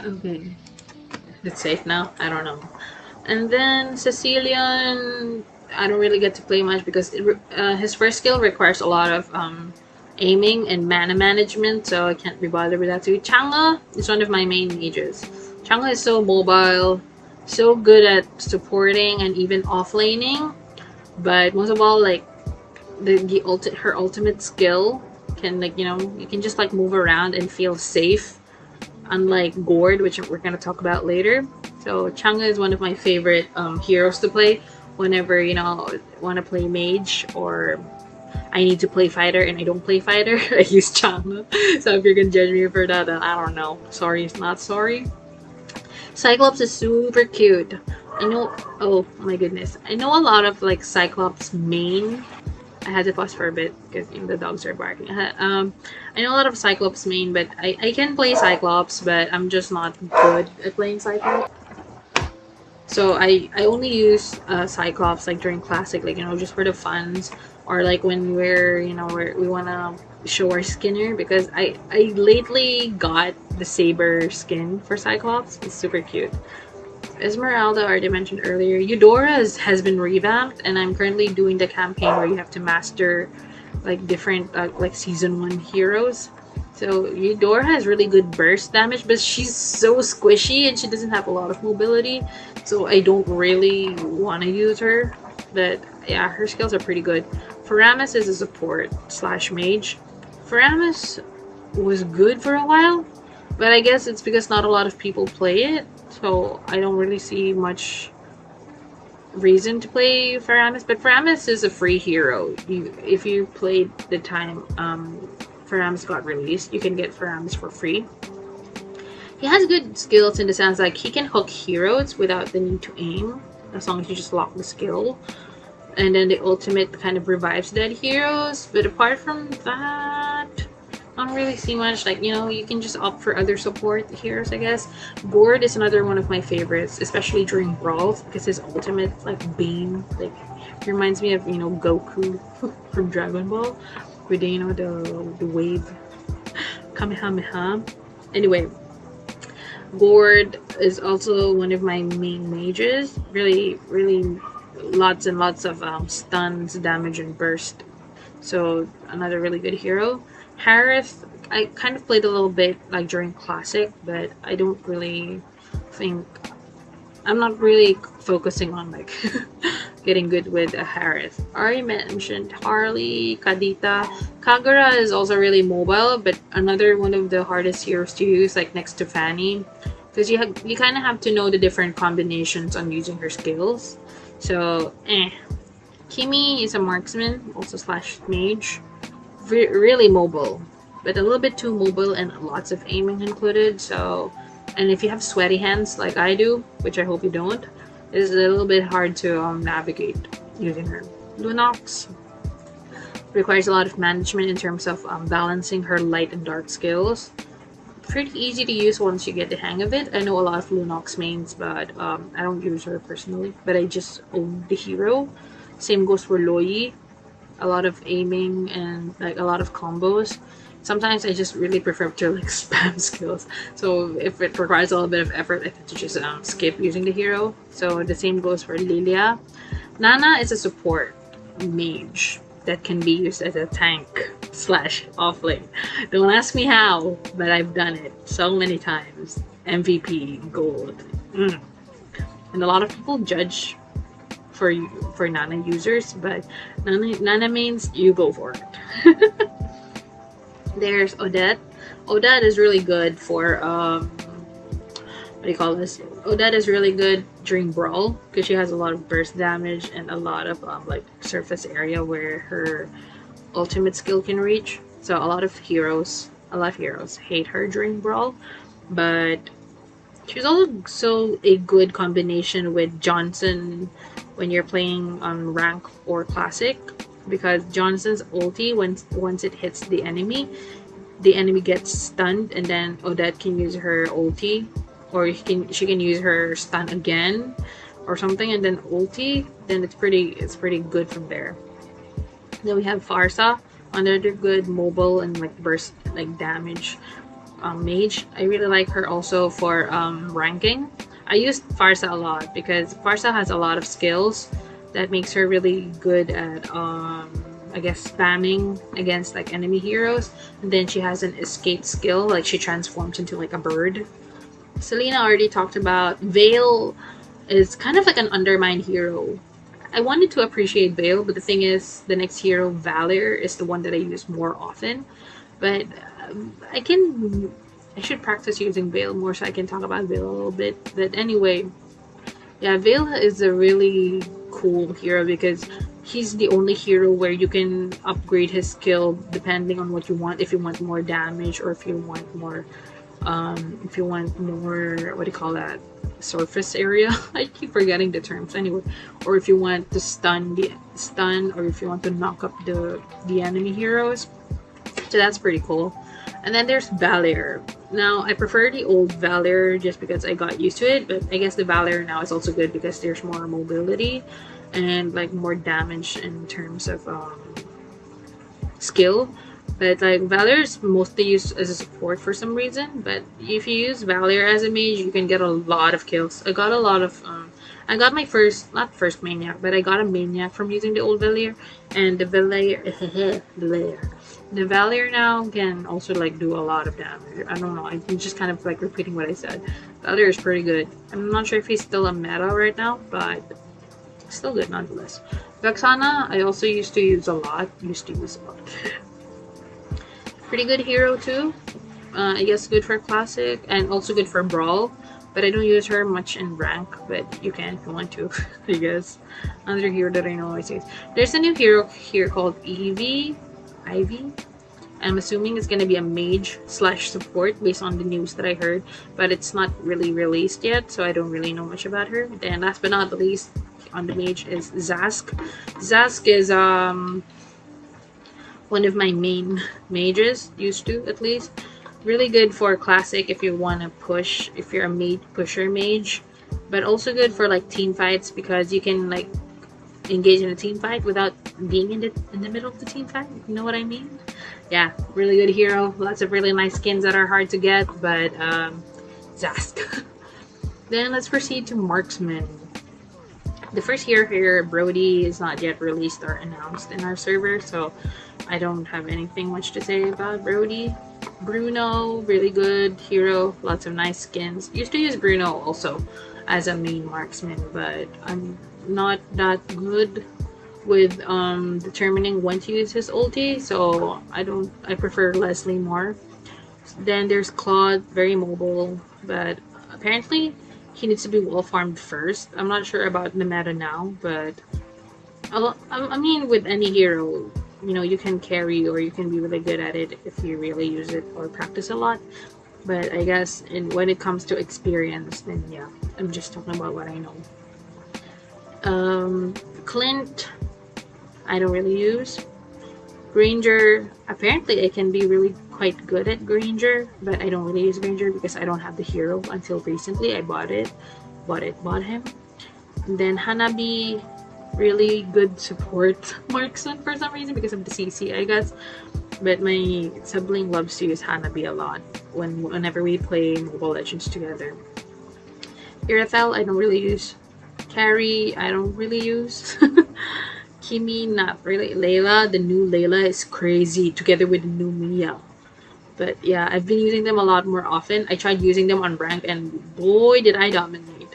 Okay, it's safe now. I don't know. And then CHoOx, I don't really get to play much because his first skill requires a lot of aiming and mana management, so I can't be bothered with that too. Chang'e is one of my main mages. Chang'e is so mobile, so good at supporting and even offlaning, but most of all, like her ultimate skill can, like, you know, you can just like move around and feel safe, unlike Gord, which we're gonna talk about later. So Chang'e is one of my favorite heroes to play whenever, you know, want to play mage or I need to play fighter and I don't play fighter. I use Chang'e. So if you're gonna judge me for that, then I don't know. Sorry is not sorry. Cyclops is super cute. I know. Oh my goodness. I know a lot of like Cyclops main. I had to pause for a bit because, you know, the dogs are barking. I know a lot of Cyclops main, but I can play Cyclops, but I'm just not good at playing Cyclops. So I only use Cyclops like during classic, like, you know, just for the funs, or like when we're, you know, we wanna show our skinner, because I lately got the Saber skin for Cyclops. It's super cute. Esmeralda, I already mentioned earlier. Eudora has been revamped, and I'm currently doing the campaign where you have to master like different like season 1 heroes. So Eudora has really good burst damage, but she's so squishy and she doesn't have a lot of mobility, so I don't really want to use her. But yeah, her skills are pretty good. Faramis is a support slash mage. Faramis was good for a while, but I guess it's because not a lot of people play it, so I don't really see much reason to play Faramis. But Faramis is a free hero. If you played the time Faramis got released, you can get Faramis for free. He has good skills in the sense like he can hook heroes without the need to aim, as long as you just lock the skill. And then the ultimate kind of revives dead heroes. But apart from that, I don't really see much. Like, you know, you can just opt for other support heroes, I guess. Gord is another one of my favorites, especially during brawls, because his ultimate, like, beam, like, reminds me of, you know, Goku from Dragon Ball, with, you know, the wave Kamehameha. Anyway, Gord is also one of my main mages. Really lots and lots of stuns, damage, and burst. So another really good hero. Harith, I kind of played a little bit like during classic, but I don't really think, I'm not really focusing on like getting good with a Harith. I already mentioned Harley, Kadita. Kagura is also really mobile, but another one of the hardest heroes to use, like next to Fanny, because you kind of have to know the different combinations on using her skills. So Kimi is a marksman, also slash mage. Really mobile, but a little bit too mobile and lots of aiming included. So, and if you have sweaty hands like I do, which I hope you don't, it's a little bit hard to navigate using her. Lunox requires a lot of management in terms of balancing her light and dark skills. Pretty easy to use once you get the hang of it. I know a lot of Lunox mains, but I don't use her personally, but I just own the hero. Same goes for Loi. A lot of aiming and like a lot of combos. Sometimes I just really prefer to like spam skills. So if it requires a little bit of effort, I have to just skip using the hero. So the same goes for Lilia. Nana is a support mage that can be used as a tank slash offlane. Don't ask me how, but I've done it so many times. MVP gold. And a lot of people judge for Nana users, but Nana mains, you go for it. There's Odette. Odette is really good for what do you call this? Odette is really good during brawl because she has a lot of burst damage and a lot of like surface area where her ultimate skill can reach. So a lot of heroes hate her during brawl, but she's also a good combination with Johnson when you're playing on rank or classic, because Johnson's ulti, once it hits the enemy gets stunned, and then Odette can use her ulti, or she can use her stun again, or something, and then ulti, then it's pretty good from there. Then we have Farsa, another good mobile and like burst like damage mage. I really like her also for ranking. I use Farsa a lot because Farsa has a lot of skills that makes her really good at I guess spamming against like enemy heroes. And then she has an escape skill, like she transforms into like a bird. Selena already talked about. Veil is kind of like an undermined hero. I wanted to appreciate Veil, but the thing is, the next hero, Valor, is the one that I use more often. But I should practice using Veil more so I can talk about Veil a little bit. But anyway, yeah, Veil is a really cool hero because he's the only hero where you can upgrade his skill depending on what you want. If you want more damage, or if you want more what do you call that, surface area. I keep forgetting the terms anyway. Or if you want to stun, or if you want to knock up the enemy heroes. So that's pretty cool. And then there's Valor. Now I prefer the old Valor just because I got used to it, but I guess the Valor now is also good because there's more mobility and like more damage in terms of skill. But like Valor is mostly used as a support for some reason. But if you use Valor as a mage, you can get a lot of kills. I got a lot of I got my not first maniac, but I got a maniac from using the old Valor. And the Valor now can also like do a lot of damage. I don't know, I'm just kind of like repeating what I said. Valor is pretty good. I'm not sure if he's still a meta right now, but still good nonetheless. Vexana I also used to use a lot. Pretty good hero too. I guess good for classic and also good for brawl, but I don't use her much in rank, but you can if you want to. I guess another hero that I know always use. There's a new hero here called Ivy. I'm assuming it's gonna be a mage / support based on the news that I heard, but it's not really released yet, so I don't really know much about her. Then last but not the least on the mage is Zask. Zask is one of my main mages, used to at least. Really good for classic if you want to push, if you're a pusher mage, but also good for like team fights because you can like engage in a team fight without being in the middle of the team fight. You know what I mean? Yeah, really good hero. Lots of really nice skins that are hard to get, but Zask. Then let's proceed to Marksmen. The first hero here, Brody, is not yet released or announced in our server, so I don't have anything much to say about Brody. Bruno, really good hero, lots of nice skins. Used to use Bruno also as a main marksman, but I'm not that good with determining when to use his ulti, so I prefer Leslie more. Then there's Claude, very mobile, but apparently he needs to be well farmed first. I'm not sure about the meta now, but I mean with any hero, you know, you can carry or you can be really good at it if you really use it or practice a lot. But I guess when it comes to experience, then yeah, I'm just talking about what I know. Clint, I don't really use. Granger, apparently I can be really quite good at Granger, but I don't really use Granger because I don't have the hero until recently. I bought him. And then Hanabi, really good support marksman for some reason because of the CC, I guess. But my sibling loves to use Hanabi a lot whenever we play Mobile Legends together. Irithel, I don't really use. Carrie, I don't really use. Kimi, not really. Layla, the new Layla is crazy together with the new Mia. But yeah, I've been using them a lot more often. I tried using them on rank and boy did I dominate.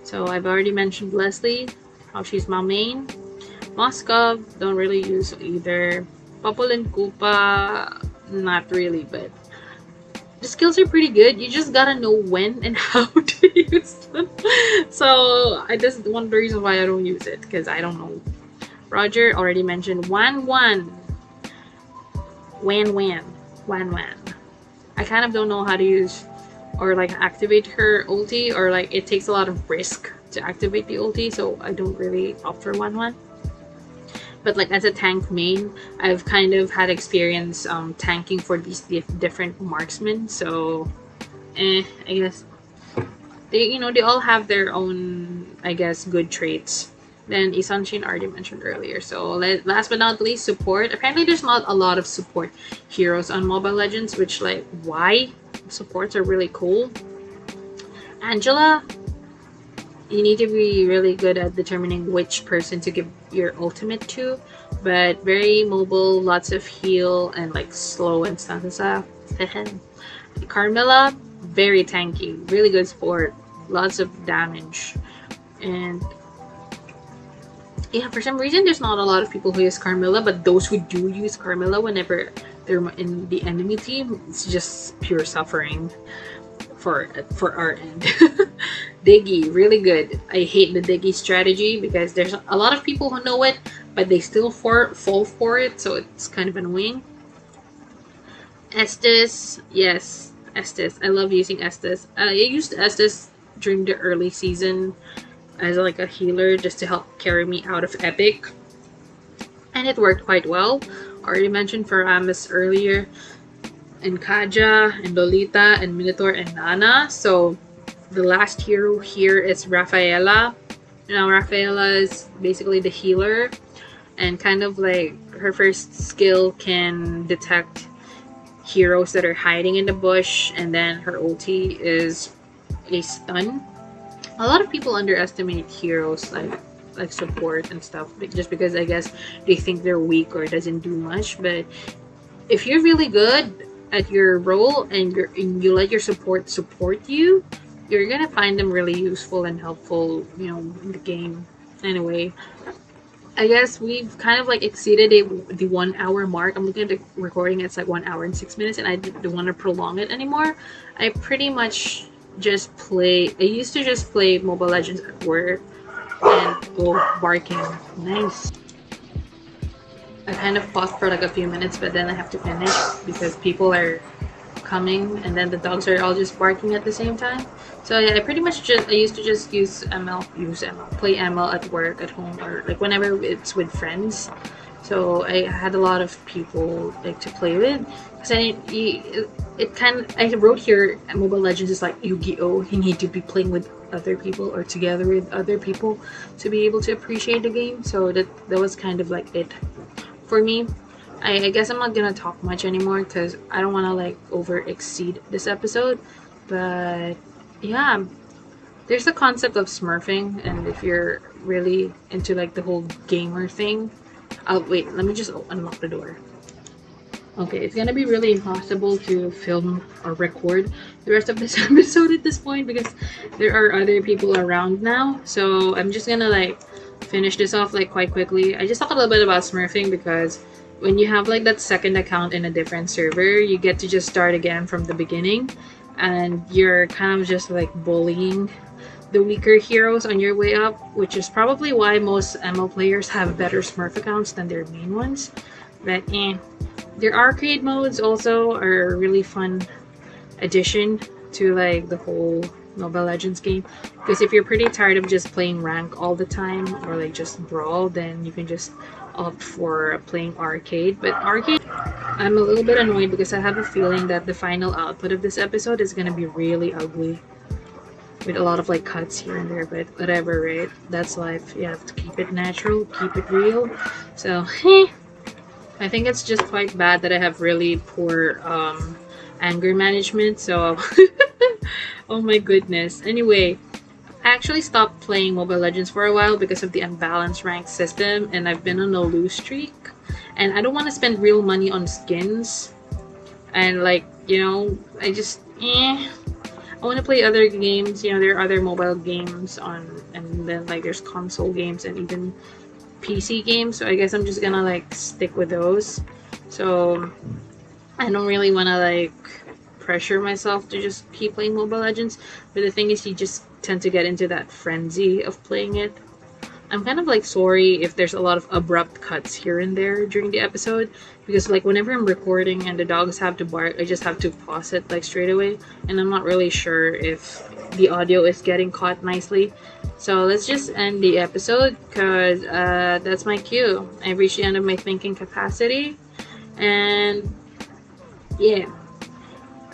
So I've already mentioned Leslie, how she's my main. Moskov, don't really use either. Popol and Koopa, not really, but the skills are pretty good. You just gotta know when and how to use them. So that's one of the reasons why I don't use it, because I don't know. Roger already mentioned Wan. I kind of don't know how to use or like activate her ulti, or like it takes a lot of risk to activate the ulti, so I don't really opt for Wan. But like as a tank main, I've kind of had experience tanking for these different marksmen, so I guess they all have their own I guess, good traits. Then Isanshin already mentioned earlier. So last but not least, support. Apparently there's not a lot of support heroes on Mobile Legends, which, like, why? Supports are really cool. Angela, you need to be really good at determining which person to give your ultimate to, but very mobile, lots of heal, and like slow and stuff. Carmilla, very tanky, really good support, lots of damage. And yeah, for some reason there's not a lot of people who use Carmilla, but those who do use Carmilla whenever they're in the enemy team, it's just pure suffering for our end. Diggy, really good. I hate the Diggy strategy because there's a lot of people who know it, but they still fall for it, so it's kind of annoying. Estes, yes, Estes. I love using Estes. I used Estes during the early season as like a healer just to help carry me out of Epic, and it worked quite well. Already mentioned for Amos earlier, and Kaja, and Lolita, and Minotaur, and Nana. So the last hero here is Rafaela. Now Rafaela is basically the healer, and kind of like her first skill can detect heroes that are hiding in the bush, and then her ulti is a stun. A lot of people underestimate heroes like support and stuff, just because I guess they think they're weak or doesn't do much. But if you're really good at your role and you let your support you, you're gonna find them really useful and helpful, you know, in the game. Anyway, I guess we've kind of like exceeded the 1 hour mark. I'm looking at the recording, it's like 1 hour and 6 minutes, and I don't want to prolong it anymore. I pretty much just play, I used to just play Mobile Legends at work and go barking. Nice. I kind of paused for like a few minutes, but then I have to finish because people are coming, and then the dogs are all just barking at the same time. So yeah, I used to just play ML at work, at home, or like whenever it's with friends. So I had a lot of people like to play with. Because I wrote here, Mobile Legends is like Yu-Gi-Oh! You need to be playing with other people or together with other people to be able to appreciate the game. So that was kind of like it for me. I guess I'm not gonna talk much anymore because I don't want to like over exceed this episode. But yeah, there's the concept of smurfing, and if you're really into like the whole gamer thing, wait, let me just unlock the door. Okay, it's gonna be really impossible to film or record the rest of this episode at this point because there are other people around now. So I'm just gonna like finish this off like quite quickly. I just talked a little bit about smurfing because when you have like that second account in a different server, you get to just start again from the beginning, and you're kind of just like bullying the weaker heroes on your way up, which is probably why most ML players have better smurf accounts than their main ones. But their arcade modes also are a really fun addition to like the whole Mobile Legends game, because if you're pretty tired of just playing rank all the time or like just brawl, then you can just opt for playing arcade. But arcade, I'm a little bit annoyed because I have a feeling that the final output of this episode is gonna be really ugly with a lot of like cuts here and there, but whatever, right? That's life. You have to keep it natural, keep it real. So I think it's just quite bad that I have really poor anger management, so oh my goodness. Anyway, I actually stopped playing Mobile Legends for a while because of the unbalanced rank system, and I've been on a lose streak, and I don't want to spend real money on skins, and like, you know, I just I want to play other games. You know, there are other mobile games on, and then like there's console games and even PC games, so I guess I'm just gonna like stick with those. So I don't really want to like pressure myself to just keep playing Mobile Legends, but the thing is, you just tend to get into that frenzy of playing it. I'm kind of like sorry if there's a lot of abrupt cuts here and there during the episode, because like whenever I'm recording and the dogs have to bark, I just have to pause it like straight away, and I'm not really sure if the audio is getting caught nicely. So let's just end the episode because that's my cue. I've reached the end of my thinking capacity, and yeah,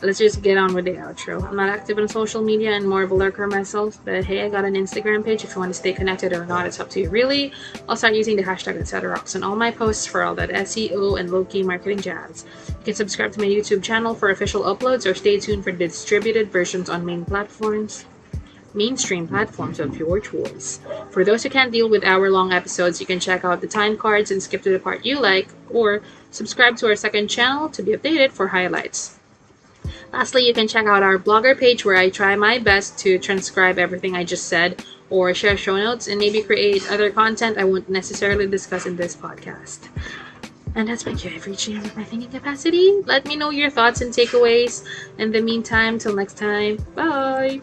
let's just get on with the outro. I'm not active on social media and more of a lurker myself, but hey, I got an Instagram page. If you want to stay connected or not, it's up to you really. I'll start using the hashtag Ceterox on all my posts for all that SEO and low-key marketing jazz. You can subscribe to my YouTube channel for official uploads or stay tuned for distributed versions on mainstream platforms of your choice. For those who can't deal with hour-long episodes, you can check out the time cards and skip to the part you like, or subscribe to our second channel to be updated for highlights. Lastly, you can check out our blogger page where I try my best to transcribe everything I just said, or share show notes, and maybe create other content I won't necessarily discuss in this podcast. And that's my cue. I've reached the end of my thinking capacity. Let me know your thoughts and takeaways. In the meantime, till next time, bye!